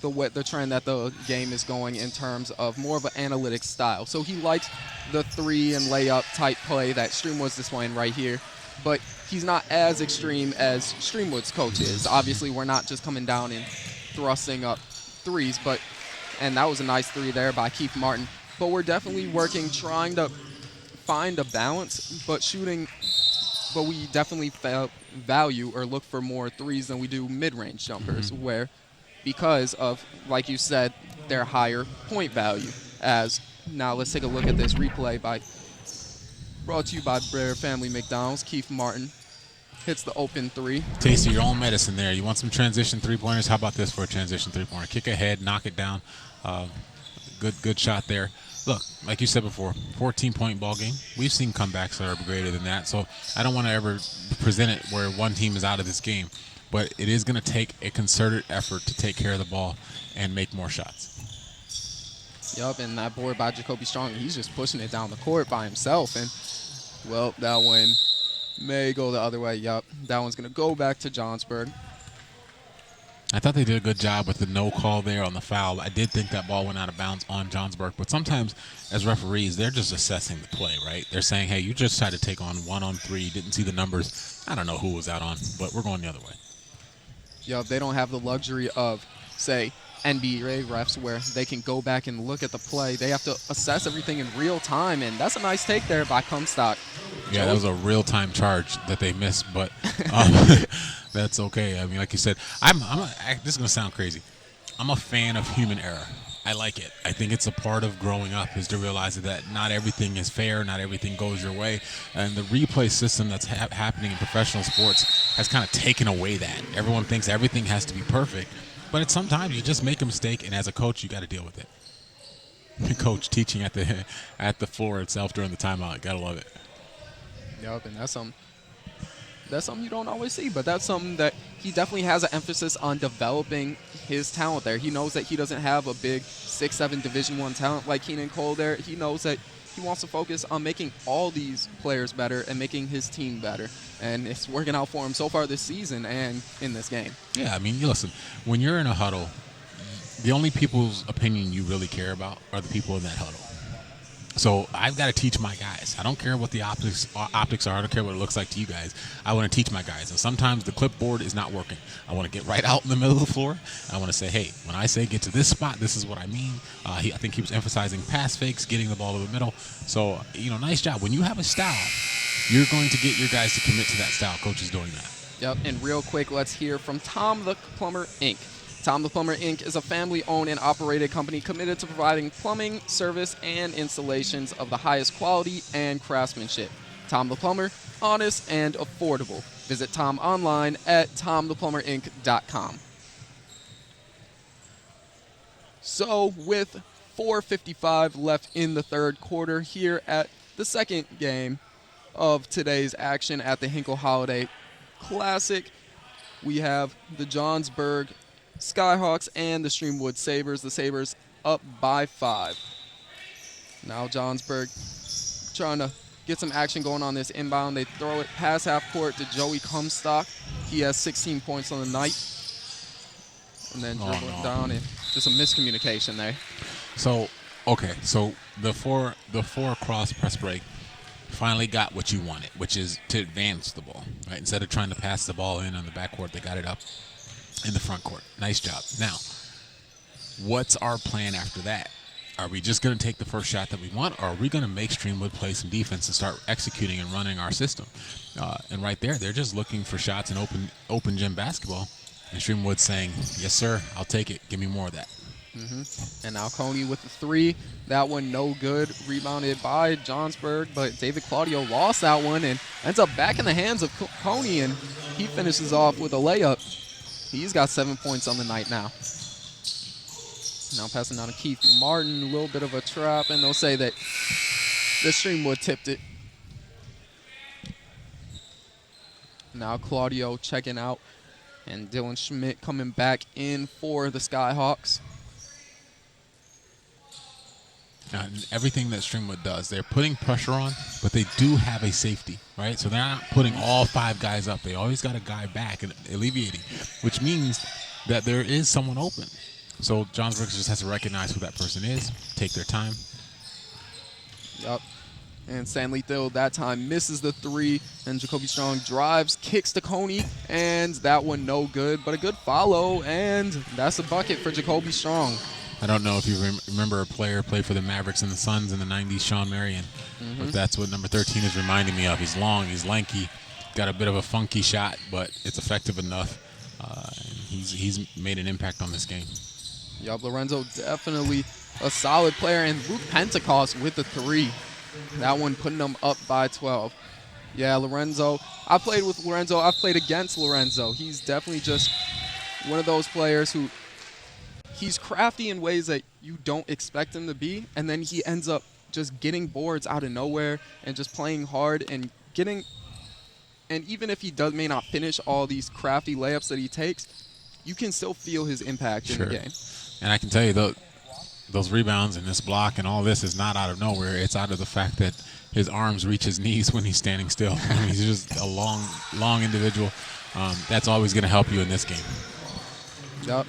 [SPEAKER 2] the trend that the game is going in terms of more of an analytics style. So he likes the three and layup type play that Streamwood's displaying right here. But he's not as extreme as Streamwood's coach is. Obviously, we're not just coming down and thrusting up threes, and that was a nice three there by Keith Martin. But we're definitely working, trying to find a balance, but we definitely value or look for more threes than we do mid-range jumpers, where because of, like you said, their higher point value. As now let's take a look at this replay brought to you by Bear Family McDonald's. Keith Martin hits the open three.
[SPEAKER 3] Taste of your own medicine there. You want some transition three-pointers? How about this for a transition three-pointer? Kick ahead, knock it down. Good shot there. Look, like you said before, 14-point ball game. We've seen comebacks that are greater than that, so I don't want to ever present it where one team is out of this game. But it is going to take a concerted effort to take care of the ball and make more shots.
[SPEAKER 2] Yup, and that board by Jacoby Strong, he's just pushing it down the court by himself. And, well, that one may go the other way. Yup, that one's going to go back to Johnsburg.
[SPEAKER 3] I thought they did a good job with the no call there on the foul. I did think that ball went out of bounds on Johnsburg. But sometimes, as referees, they're just assessing the play, right? They're saying, hey, you just tried to take on 1-on-3, didn't see the numbers. I don't know who was out on, but we're going the other way.
[SPEAKER 2] Yup, they don't have the luxury of, say, NBA refs where they can go back and look at the play. They have to assess everything in real time, and that's a nice take there by Comstock.
[SPEAKER 3] Yeah, that was a real-time charge that they missed, but that's okay. I mean, like you said, this is going to sound crazy. I'm a fan of human error. I like it. I think it's a part of growing up is to realize that not everything is fair, not everything goes your way, and the replay system that's happening in professional sports has kind of taken away that. Everyone thinks everything has to be perfect, but sometimes you just make a mistake, and as a coach, you got to deal with it. The coach teaching at the floor itself during the timeout, gotta love it.
[SPEAKER 2] Yep, and that's something you don't always see, but that's something that he definitely has an emphasis on developing his talent there. He knows that he doesn't have a big 6'7" Division I talent like Keenan Cole there. He knows that he wants to focus on making all these players better and making his team better, and it's working out for him so far this season and in this game.
[SPEAKER 3] Yeah, I mean, listen, when you're in a huddle, the only people's opinion you really care about are the people in that huddle. So I've got to teach my guys. I don't care what the optics are. I don't care what it looks like to you guys. I want to teach my guys. And sometimes the clipboard is not working. I want to get right out in the middle of the floor. I want to say, hey, when I say get to this spot, this is what I mean. I think he was emphasizing pass fakes, getting the ball to the middle. So, nice job. When you have a style, you're going to get your guys to commit to that style. Coach is doing that.
[SPEAKER 2] Yep, and real quick, let's hear from Tom the Plumber, Inc. Tom the Plumber, Inc. is a family-owned and operated company committed to providing plumbing, service, and installations of the highest quality and craftsmanship. Tom the Plumber, honest and affordable. Visit Tom online at tomtheplumberinc.com. So, with 4:55 left in the third quarter here at the second game of today's action at the Hinkle Holiday Classic, we have the Johnsburg Skyhawks and the Streamwood Sabres. The Sabres up by 5. Now Johnsburg trying to get some action going on this inbound. They throw it past half court to Joey Comstock. He has 16 points on the night. And then dribbling down, and just a miscommunication there.
[SPEAKER 3] So, okay, so the four cross press break finally got what you wanted, which is to advance the ball, right? Instead of trying to pass the ball in on the backcourt, they got it up in the front court. Nice job. Now, what's our plan after that? Are we just going to take the first shot that we want, or are we going to make Streamwood play some defense and start executing and running our system? And right there, they're just looking for shots in open gym basketball, and Streamwood's saying, yes, sir, I'll take it. Give me more of that.
[SPEAKER 2] And now Coney with the 3. That one no good. Rebounded by Johnsburg, but David Claudio lost that one and ends up back in the hands of Coney, and he finishes off with a layup. He's got 7 points on the night now. Now passing down to Keith Martin, a little bit of a trap, and they'll say that the Streamwood tipped it. Now Claudio checking out, and Dylan Schmidt coming back in for the Skyhawks.
[SPEAKER 3] Now, everything that Streamwood does, they're putting pressure on, but they do have a safety, right? So they're not putting all 5 guys up. They always got a guy back and alleviating, which means that there is someone open. So Johnsburg just has to recognize who that person is, take their time.
[SPEAKER 2] Yup. And Stanley Thill that time misses the 3, and Jacoby Strong drives, kicks to Coney, and that one no good, but a good follow, and that's a bucket for Jacoby Strong.
[SPEAKER 3] I don't know if you remember a player played for the Mavericks and the Suns in the 90s, Sean Marion. But that's what number 13 is reminding me of. He's long, he's lanky, got a bit of a funky shot, but it's effective enough. He's made an impact on this game.
[SPEAKER 2] Yup, Lorenzo definitely a solid player, and Luke Pentecost with the 3. That one putting them up by 12. Yeah, Lorenzo. I played with Lorenzo. I've played against Lorenzo. He's definitely just one of those players who he's crafty in ways that you don't expect him to be, and then he ends up just getting boards out of nowhere and just playing hard and getting. And even if he may not finish all these crafty layups that he takes, you can still feel his impact in the game.
[SPEAKER 3] And I can tell you, those rebounds and this block and all this is not out of nowhere. It's out of the fact that his arms reach his knees when he's standing still. I mean, he's just a long individual. That's always going to help you in this game.
[SPEAKER 2] Yep.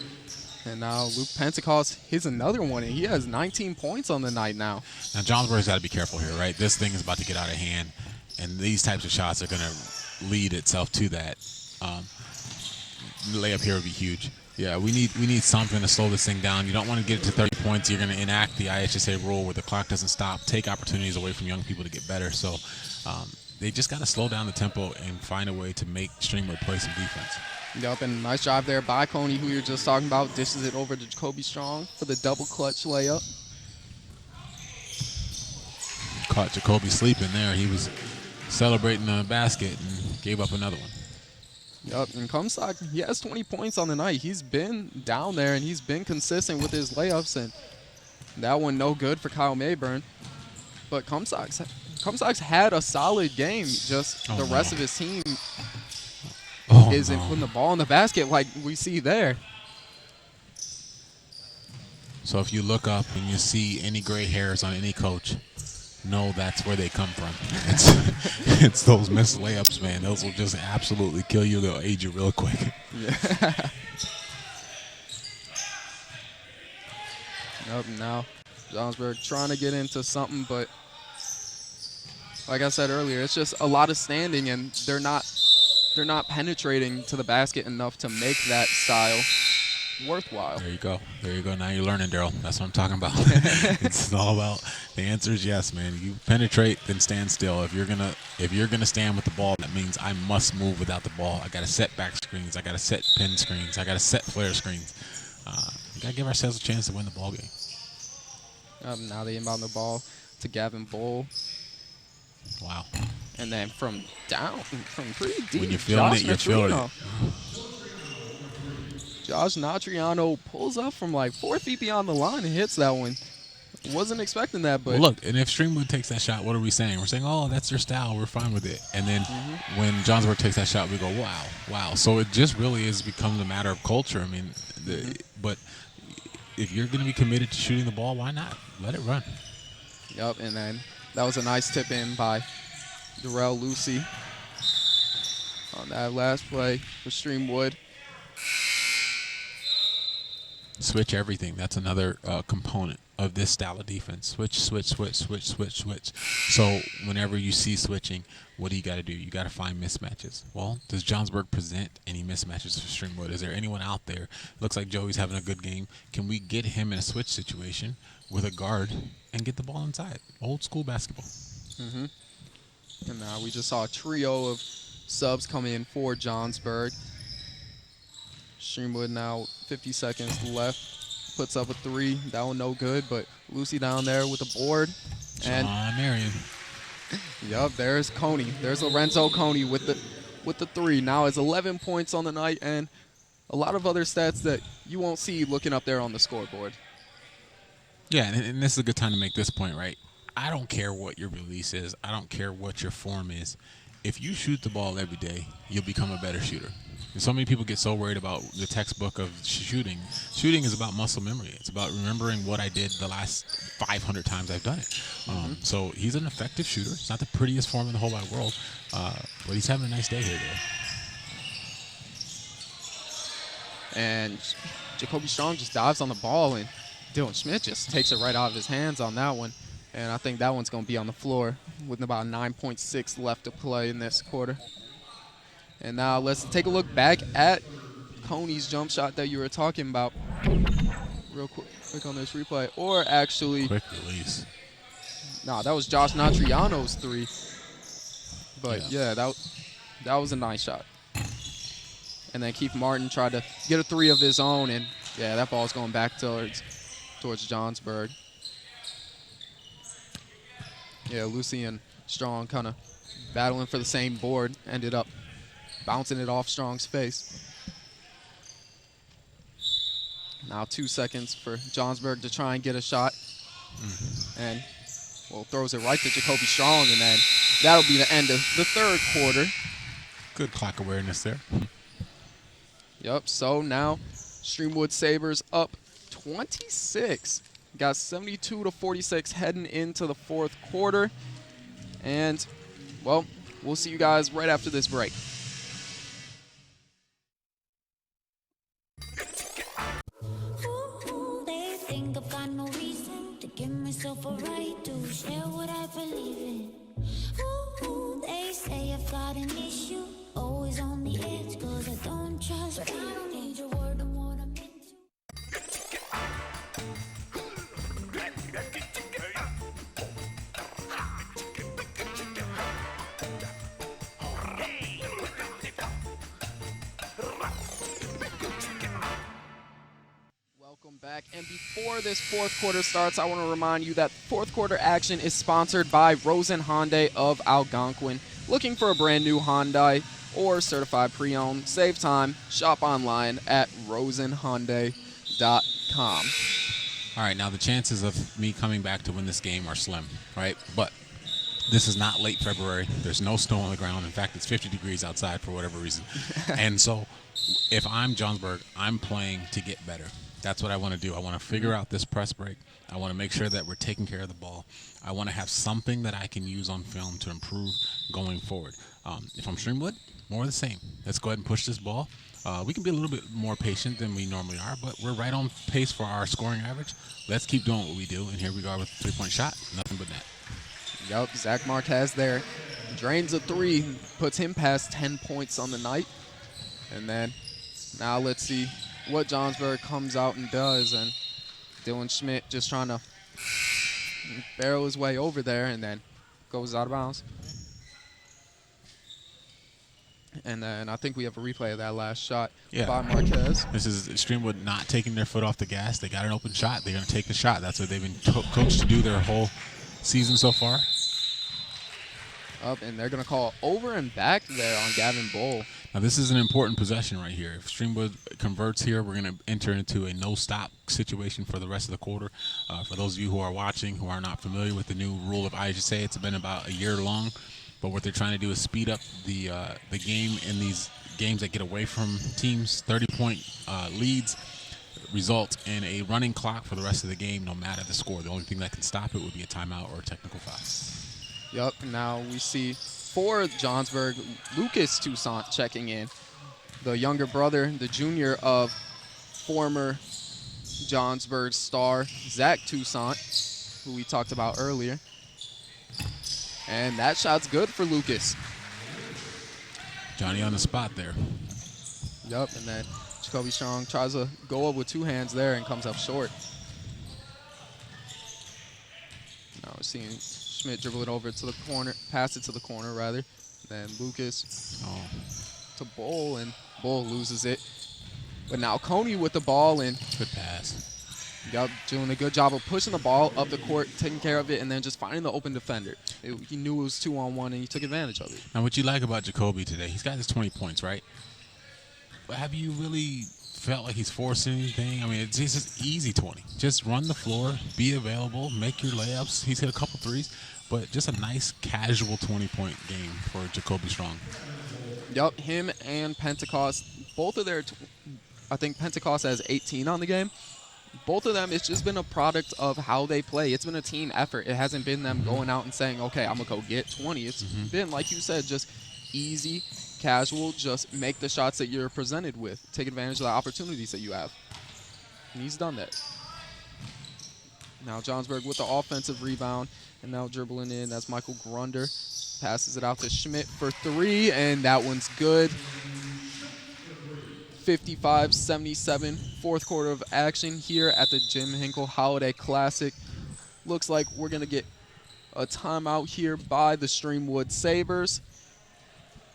[SPEAKER 2] And now Luke Pentecost hits another one, and he has 19 points on the night now.
[SPEAKER 3] Now, Johnsburg's got to be careful here, right? This thing is about to get out of hand, and these types of shots are going to lead itself to that. The layup here would be huge. Yeah, we need something to slow this thing down. You don't want to get it to 30 points. You're going to enact the IHSA rule where the clock doesn't stop, take opportunities away from young people to get better. So they just got to slow down the tempo and find a way to make Streamwood play some defense.
[SPEAKER 2] Yup, and nice drive there by Coney, who you were just talking about. Dishes it over to Jacoby Strong for the double clutch layup.
[SPEAKER 3] Caught Jacoby sleeping there. He was celebrating the basket and gave up another one.
[SPEAKER 2] Yup, and Comstock, he has 20 points on the night. He's been down there, and he's been consistent with his layups, and that one no good for Kyle Mayburn. But Comstock's had a solid game. Just the rest of his team isn't putting the ball in the basket like we see there.
[SPEAKER 3] So if you look up and you see any gray hairs on any coach, know that's where they come from. It's those missed layups, man. Those will just absolutely kill you. They'll age you real quick.
[SPEAKER 2] Yeah. Nope, now Johnsburg trying to get into something, but like I said earlier, it's just a lot of standing, and they're not penetrating to the basket enough to make that style worthwhile.
[SPEAKER 3] There you go. There you go. Now you're learning, Daryl. That's what I'm talking about. It's all about the answer is yes, man. You penetrate, then stand still. If you're gonna stand with the ball, that means I must move without the ball. I gotta set back screens. I gotta set pin screens. I gotta set flare screens. We gotta give ourselves a chance to win the ball game.
[SPEAKER 2] Now they inbound the ball to Gavin Bull.
[SPEAKER 3] Wow.
[SPEAKER 2] And then from pretty deep,
[SPEAKER 3] When you're feeling it, you're feeling it.
[SPEAKER 2] Josh Natriano pulls up from like 4 feet beyond the line and hits that one. Wasn't expecting that, but
[SPEAKER 3] well, look, and if Streamwood takes that shot, what are we saying? We're saying, oh, that's their style. We're fine with it. And then when Johnsburg takes that shot, we go, wow. So it just really is becomes a matter of culture. I mean, but if you're going to be committed to shooting the ball, why not? Let it run.
[SPEAKER 2] Yep, and then that was a nice tip in by Darrell Lucy on that last play for Streamwood.
[SPEAKER 3] Switch everything. That's another component of this style of defense. Switch. So whenever you see switching, what do you got to do? You got to find mismatches. Well, does Johnsburg present any mismatches for Streamwood? Is there anyone out there? Looks like Joey's having a good game. Can we get him in a switch situation with a guard and get the ball inside? Old school basketball.
[SPEAKER 2] And now we just saw a trio of subs come in for Johnsburg. Streamwood now 50 seconds left. Puts up a 3. That one no good, but Lucy down there with the board. And
[SPEAKER 3] John Marion.
[SPEAKER 2] Yup, there's Coney. There's Lorenzo Coney with the 3. Now it's 11 points on the night and a lot of other stats that you won't see looking up there on the scoreboard.
[SPEAKER 3] Yeah, and this is a good time to make this point, right? I don't care what your release is. I don't care what your form is. If you shoot the ball every day, you'll become a better shooter. And so many people get so worried about the textbook of shooting. Shooting is about muscle memory. It's about remembering what I did the last 500 times I've done it. So he's an effective shooter. It's not the prettiest form in the whole wide world, but he's having a nice day here today.
[SPEAKER 2] And Jacoby Strong just dives on the ball, and Dylan Schmidt just takes it right out of his hands on that one. And I think that one's going to be on the floor with about 9.6 left to play in this quarter. And now let's take a look back at Coney's jump shot that you were talking about. Real quick on this replay. Or actually,
[SPEAKER 3] Quick release.
[SPEAKER 2] nah, that was Josh Natriano's 3. But yeah, that was a nice shot. And then Keith Martin tried to get a 3 of his own, and yeah, that ball's going back towards Johnsburg. Yeah, Lucy and Strong kind of battling for the same board, ended up bouncing it off Strong's face. Now 2 seconds for Johnsburg to try and get a shot. And, well, throws it right to Jacoby Strong, and then that'll be the end of the third quarter.
[SPEAKER 3] Good clock awareness there.
[SPEAKER 2] Yep, so now Streamwood Sabres up 26. Got 72-46 heading into the fourth quarter. And, well, we'll see you guys right after this break.
[SPEAKER 4] Ooh, they think I've got no reason to give myself a right to share what I believe in. Ooh, they say I've got an issue, always on the edge, 'cause I don't trust. But I don't need your word on what I'm
[SPEAKER 2] Welcome back. And before this fourth quarter starts, I want to remind you that fourth quarter action is sponsored by Rosen Hyundai of Algonquin. Looking for a brand new Hyundai or certified pre-owned? Save time. Shop online at rosenhyundai.com.
[SPEAKER 3] All right, now the chances of me coming back to win this game are slim, right? But this is not late February. There's no snow on the ground. In fact, it's 50 degrees outside for whatever reason. And so if I'm Johnsburg, I'm playing to get better. That's what I want to do. I want to figure out this press break. I want to make sure that we're taking care of the ball. I want to have something that I can use on film to improve going forward. If I'm Streamwood, more of the same. Let's go ahead and push this ball. We can be a little bit more patient than we normally are, but we're right on pace for our scoring average. Let's keep doing what we do, and here we go with a three-point shot. Nothing but net.
[SPEAKER 2] Yup, Zach Marquez there. Drains a three, puts him past 10 points on the night. And then now let's see what Johnsburg comes out and does. And Dylan Schmidt just trying to barrel his way over there and then goes out of bounds. And then I think we have a replay of that last shot by Marquez.
[SPEAKER 3] This is Streamwood not taking their foot off the gas. They got an open shot. They're going to take the shot. That's what they've been coached to do their whole season so far.
[SPEAKER 2] Up, and they're going to call over and back there on Gavin Bull.
[SPEAKER 3] Now, this is an important possession right here. If Streamwood converts here, we're going to enter into a no-stop situation for the rest of the quarter. For those of you who are watching, who are not familiar with the new rule of IHSA, it's been about a year long. But what they're trying to do is speed up the game in these games that get away from teams. 30-point leads result in a running clock for the rest of the game, no matter the score. The only thing that can stop it would be a timeout or a technical foul.
[SPEAKER 2] Yep, now we see for Johnsburg, Lucas Toussaint checking in. The younger brother, the junior of former Johnsburg star Zach Toussaint, who we talked about earlier. And that shot's good for Lucas.
[SPEAKER 3] Johnny on the spot there.
[SPEAKER 2] Yep, and then Jacoby Strong tries to go up with two hands there and comes up short. Now we're seeing Schmidt dribble it over to the corner, pass it to the corner rather. Then Lucas to Bull, and Bull loses it. But now Coney with the ball, and
[SPEAKER 3] good pass.
[SPEAKER 2] Yep, doing a good job of pushing the ball up the court, taking care of it, and then just finding the open defender. He knew it was 2-on-1, and he took advantage of it.
[SPEAKER 3] Now, what you like about Jacoby today, he's got his 20 points, right? But have you really felt like he's forcing anything? I mean, it's just easy 20. Just run the floor, be available, make your layups. He's hit a couple threes, but just a nice casual 20-point game for Jacoby Strong.
[SPEAKER 2] Yep, him and Pentecost, both of their, I think Pentecost has 18 on the game. Both of them, it's just been a product of how they play. It's been a team effort. It hasn't been them going out and saying, okay, I'm going to go get 20. It's been, like you said, just easy, casual, just make the shots that you're presented with. Take advantage of the opportunities that you have. And he's done that. Now Johnsburg with the offensive rebound, and now dribbling in. That's Michael Grunder. Passes it out to Schmidt for three, and that one's good. 55-77, fourth quarter of action here at the Jim Hinkle Holiday Classic. Looks like we're going to get a timeout here by the Streamwood Sabres.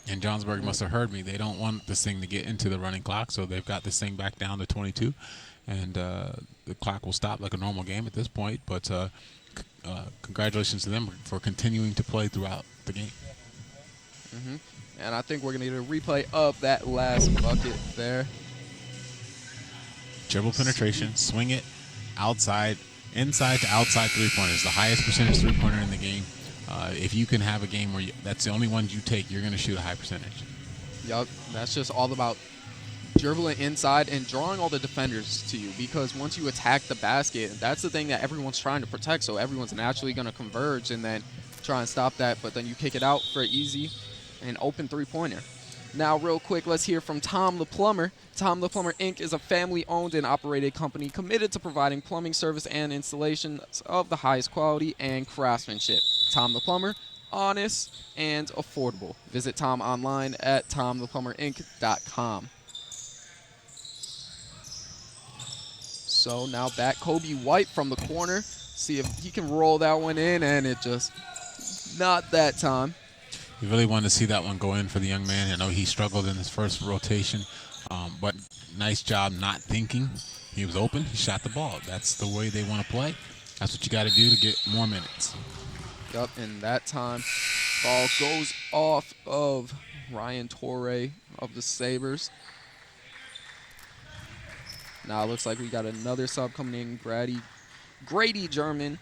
[SPEAKER 3] And Johnsburg must have heard me. They don't want this thing to get into the running clock, so they've got this thing back down to 22. And the clock will stop like a normal game at this point. But congratulations to them for continuing to play throughout the game.
[SPEAKER 2] And I think we're going to get a replay of that last bucket there.
[SPEAKER 3] Dribble penetration, swing it, outside, inside to outside three-pointers. The highest percentage three-pointer in the game. If you can have a game where that's the only ones you take, you're going to shoot a high percentage.
[SPEAKER 2] Yup, that's just all about dribbling inside and drawing all the defenders to you, because once you attack the basket, that's the thing that everyone's trying to protect, so everyone's naturally going to converge and then try and stop that, but then you kick it out for easy and open three-pointer. Now, real quick, let's hear from Tom the Plumber. Tom the Plumber, Inc. is a family-owned and operated company committed to providing plumbing service and installations of the highest quality and craftsmanship. Tom the Plumber, honest and affordable. Visit Tom online at tomtheplumberinc.com. So now back Kobe White from the corner. See if he can roll that one in, and it just not that time.
[SPEAKER 3] You really wanted to see that one go in for the young man. I know he struggled in his first rotation, but nice job not thinking He was open. He shot the ball. That's the way they want to play. That's what you got to do to get more minutes.
[SPEAKER 2] Yep, and that time, ball goes off of Ryan Torre of the Sabres. Now it looks like we got another sub coming in, Grady German.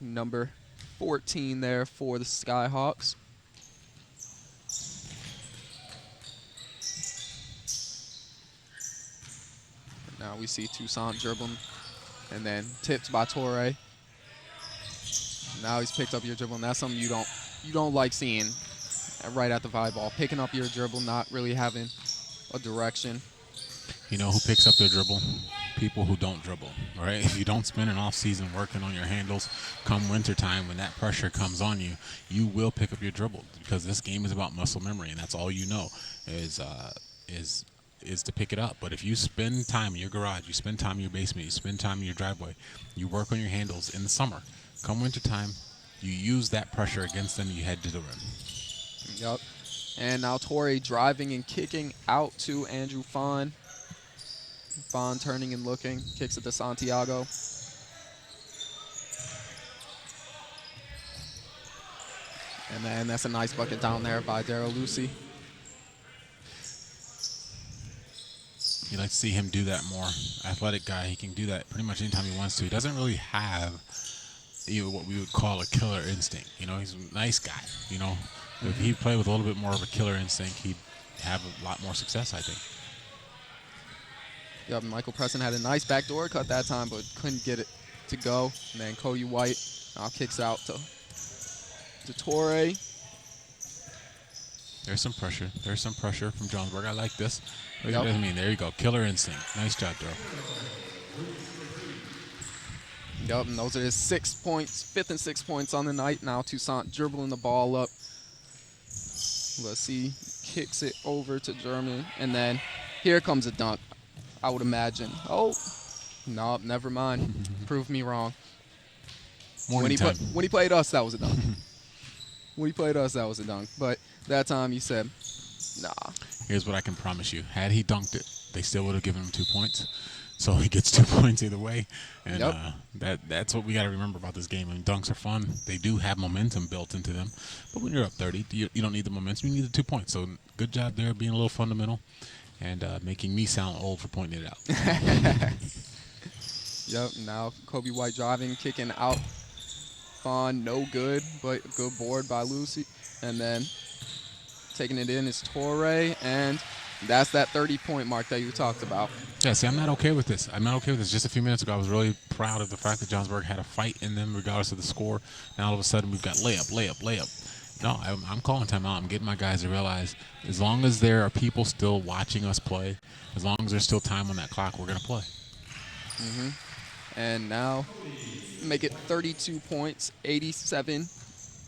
[SPEAKER 2] Number 14 there for the Skyhawks. Now we see Toussaint dribbling and then tipped by Torre. Now he's picked up your dribble, and that's something you don't like seeing right at the volleyball. Picking up your dribble, not really having a direction.
[SPEAKER 3] You know who picks up their dribble? People who don't dribble, right? If you don't spend an off season working on your handles, come wintertime when that pressure comes on you, you will pick up your dribble, because this game is about muscle memory, and that's all you know is to pick it up. But if you spend time in your garage, you spend time in your basement, you spend time in your driveway, you work on your handles in the summer, come wintertime, you use that pressure against them, you head to the rim.
[SPEAKER 2] Yep. And now Torre driving and kicking out to Andrew Fahn. Fahn turning and looking, kicks it to Santiago. And then that's a nice bucket down there by Daryl Lucy.
[SPEAKER 3] You like to see him do that more. Athletic guy, he can do that pretty much anytime he wants to. He doesn't really have what we would call a killer instinct. You know, he's a nice guy. You know, if he played with a little bit more of a killer instinct, he'd have a lot more success, I think.
[SPEAKER 2] Yep, Michael Preston had a nice backdoor cut that time, but couldn't get it to go. And then Cody White now kicks out to Torre.
[SPEAKER 3] There's some pressure. There's some pressure from Johnsburg. I like this. Look
[SPEAKER 2] Yep.
[SPEAKER 3] at that. I mean, there you go. Killer instinct. Nice job, Daryl.
[SPEAKER 2] Yep, and those are his 6 points, 5th and 6th points on the night. Now Toussaint dribbling the ball up. Let's see, kicks it over to German, and then here comes a dunk, I would imagine. Oh, no, never mind. Prove me wrong.
[SPEAKER 3] Morning time.
[SPEAKER 2] When he played us, that was a dunk. When he played us, that was a dunk. But that time he said, nah.
[SPEAKER 3] Here's what I can promise you. Had he dunked it, they still would have given him 2 points. So he gets 2 points either way. And
[SPEAKER 2] Yep.
[SPEAKER 3] that's what we got to remember about this game. I mean, dunks are fun. They do have momentum built into them. But when you're up 30, you don't need the momentum. You need the 2 points. So good job there being a little fundamental and making me sound old for pointing it out.
[SPEAKER 2] Yep, now Kobe White driving, kicking out. Fahn, no good, but a good board by Lucy. And then taking it in is Torre, and that's that 30-point mark that you talked about.
[SPEAKER 3] Yeah, see, I'm not okay with this. I'm not okay with this. Just a few minutes ago, I was really proud of the fact that Johnsburg had a fight in them regardless of the score. Now all of a sudden, we've got layup, layup, layup. No, I'm calling timeout. I'm getting my guys to realize as long as there are people still watching us play, as long as there's still time on that clock, we're going to play.
[SPEAKER 2] Mm-hmm. And now make it 32 points, 87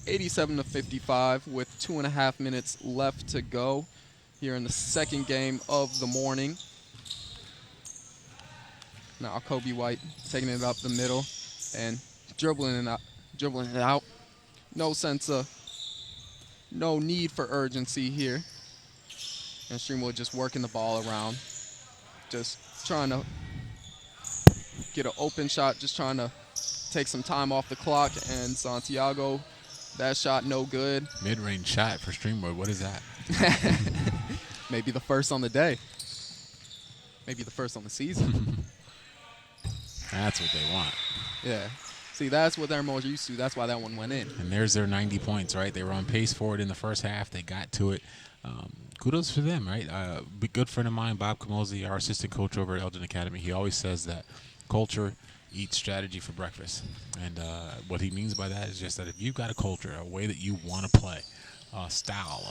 [SPEAKER 2] to 55 with 2.5 minutes left to go here in the second game of the morning. Now Kobe White taking it up the middle and dribbling it out. No need for urgency here. And Streamwood just working the ball around, just trying to get an open shot, just trying to take some time off the clock. And Santiago, that shot no good.
[SPEAKER 3] Mid-range shot for Streamwood. What is that?
[SPEAKER 2] Maybe the first on the day. Maybe the first on the season.
[SPEAKER 3] That's what they want.
[SPEAKER 2] Yeah. See, that's what they're most used to. That's why that one went in.
[SPEAKER 3] And there's their 90 points, right? They were on pace for it in the first half. They got to it. Kudos for them, right? A good friend of mine, Bob Camozzi, our assistant coach over at Elgin Academy, he always says that culture eats strategy for breakfast. And what he means by that is just that if you've got a culture, a way that you want to play, style,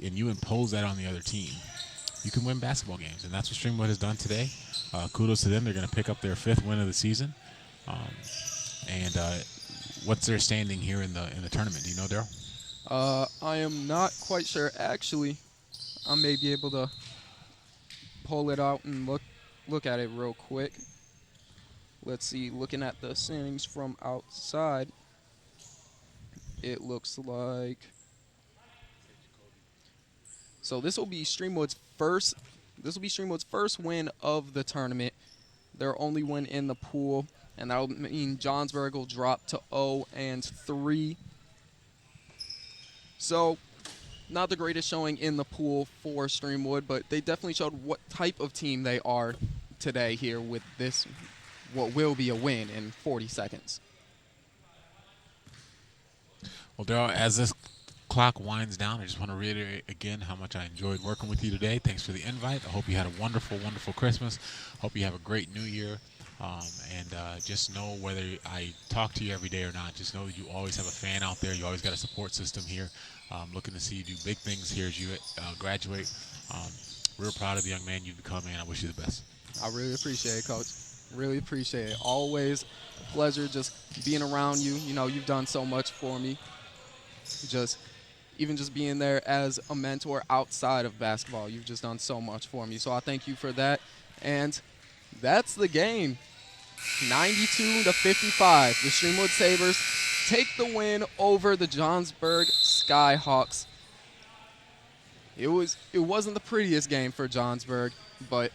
[SPEAKER 3] and you impose that on the other team, you can win basketball games. And that's what Streamwood has done today. Kudos to them. They're going to pick up their 5th win of the season. And what's their standing here in the tournament? Do you know, Daryl?
[SPEAKER 2] I am not quite sure. Actually, I may be able to pull it out and look at it real quick. Let's see. Looking at the standings from outside, it looks like. So this will be Streamwood's first this will be Streamwood's first win of the tournament, their only win in the pool, and that'll mean Johnsburg will drop to 0-3. So, not the greatest showing in the pool for Streamwood, but they definitely showed what type of team they are today here with this, what will be a win in 40 seconds.
[SPEAKER 3] Well, Daryl, as this clock winds down, I just want to reiterate again how much I enjoyed working with you today. Thanks for the invite. I hope you had a wonderful, wonderful Christmas. Hope you have a great New Year. Just know whether I talk to you every day or not, just know that you always have a fan out there. You always got a support system here. Looking to see you do big things here as you graduate. Real proud of the young man you've become, and I wish you the best.
[SPEAKER 2] I really appreciate it, Coach. Really appreciate it. Always a pleasure just being around you. You know, you've done so much for me. Even just being there as a mentor outside of basketball, you've just done so much for me. So I thank you for that. And that's the game. 92-55. The Streamwood Sabres take the win over the Johnsburg Skyhawks. It wasn't the prettiest game for Johnsburg, but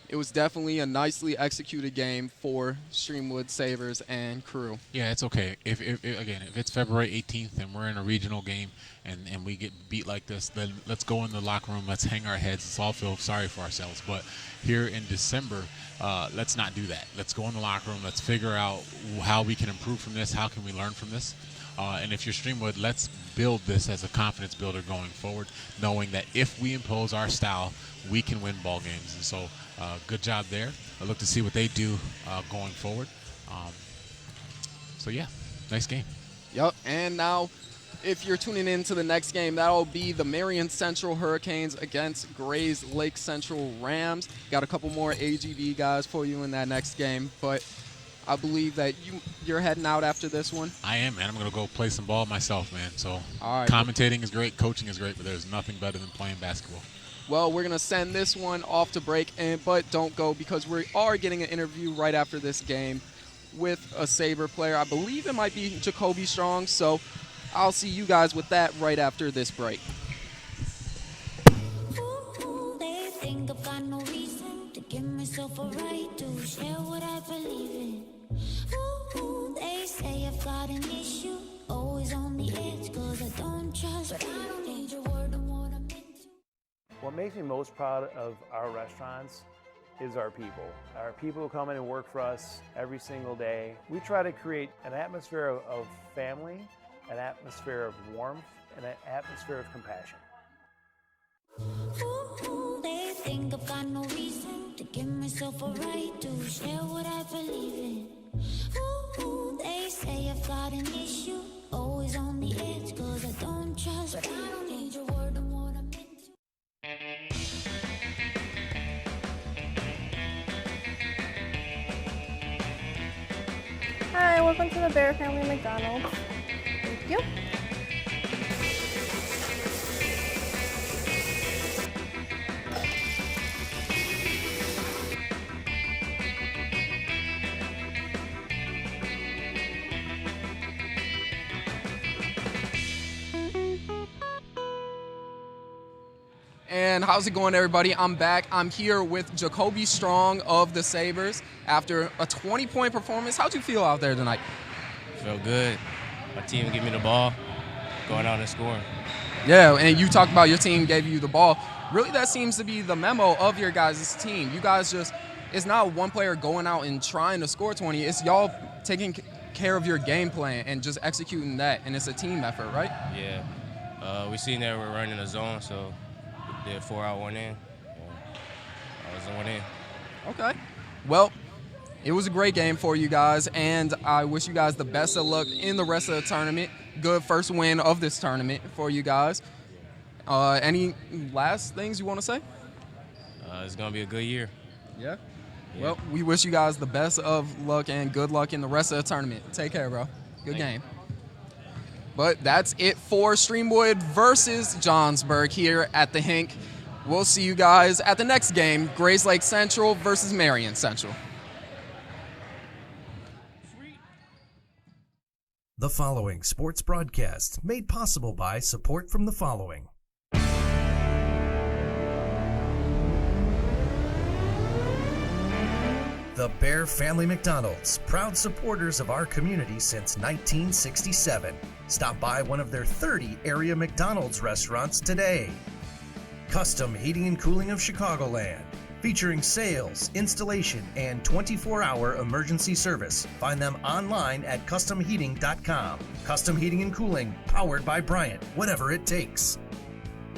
[SPEAKER 2] it was definitely a nicely executed game for Streamwood Sabres and crew.
[SPEAKER 3] Yeah, it's okay. If it's February 18th and we're in a regional game and we get beat like this, then let's go in the locker room, let's hang our heads, let's all feel sorry for ourselves. But here in December, let's not do that. Let's go in the locker room, let's figure out how we can improve from this, how can we learn from this. And if you're Streamwood, let's build this as a confidence builder going forward, knowing that if we impose our style, we can win ball games. And so good job there. I look to see what they do going forward. So, yeah, nice game.
[SPEAKER 2] Yep, and now if you're tuning in to the next game, that'll be the Marion Central Hurricanes against Grays Lake Central Rams. Got a couple more AGB guys for you in that next game, but I believe that you're heading out after this one.
[SPEAKER 3] I am, man. I'm going to go play some ball myself, man. So
[SPEAKER 2] all right.
[SPEAKER 3] Commentating is great, coaching is great, but there's nothing better than playing basketball.
[SPEAKER 2] Well, we're going to send this one off to break, but don't go because we are getting an interview right after this game with a Sabre player. I believe it might be Jacoby Strong, so I'll see you guys with that right after this break.
[SPEAKER 4] Ooh, they think I've got no reason to give myself a right to share what I believe in. Ooh, they say I've got an issue, always on the edge, cause I don't trust, but I don't need your word on what I'm into.
[SPEAKER 5] What makes me most proud of our restaurants is our people. Our people who come in and work for us every single day. We try to create an atmosphere of family, an atmosphere of warmth, and an atmosphere of compassion.
[SPEAKER 4] Ooh, they think I've got no reason to give myself a right to share what I believe in. Ooh, they say I've got an issue, always on the edge, cause I don't trust, but I don't need your word on what I'm into.
[SPEAKER 6] Hi, welcome to the Bear Family McDonald's. Thank you.
[SPEAKER 2] And how's it going, everybody? I'm back. I'm here with Jacoby Strong of the Sabres after a 20-point performance. How'd you feel out there tonight?
[SPEAKER 7] Felt good. My team gave me the ball, going out and scoring.
[SPEAKER 2] Yeah, and you talked about your team gave you the ball. Really, that seems to be the memo of your guys' team. You guys it's not one player going out and trying to score 20. It's y'all taking care of your game plan and just executing that, and it's a team effort, right?
[SPEAKER 7] Yeah. We seen that we're running a zone, so we did 4 out, 1 in. I was 1 in.
[SPEAKER 2] Okay. Well, it was a great game for you guys, and I wish you guys the best of luck in the rest of the tournament. Good first win of this tournament for you guys. Any last things you want to say?
[SPEAKER 7] It's going to be a good year.
[SPEAKER 2] Yeah. Well, we wish you guys the best of luck and good luck in the rest of the tournament. Take care, bro. Good game. But that's it for Streamwood versus Johnsburg here at the Hink. We'll see you guys at the next game, Grays Lake Central versus Marion Central.
[SPEAKER 1] The following sports broadcast made possible by support from the following. The Bear Family McDonald's, proud supporters of our community since 1967. Stop by one of their 30 area McDonald's restaurants today. Custom Heating and Cooling of Chicagoland, featuring sales, installation, and 24-hour emergency service. Find them online at customheating.com. Custom Heating and Cooling, powered by Bryant, whatever it takes.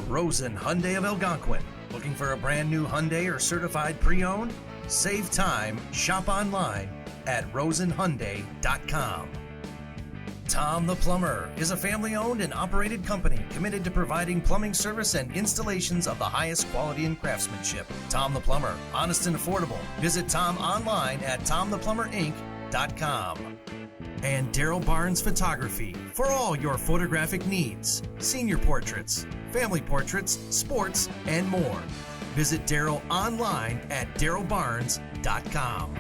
[SPEAKER 1] Rosen Hyundai of Algonquin. Looking for a brand new Hyundai or certified pre-owned? Save time, shop online at rosenhyundai.com. Tom the Plumber is a family-owned and operated company committed to providing plumbing service and installations of the highest quality and craftsmanship. Tom the Plumber, honest and affordable. Visit Tom online at tomtheplumberinc.com. And Daryl Barnes Photography for all your photographic needs. Senior portraits, family portraits, sports, and more. Visit Daryl online at darylbarnes.com.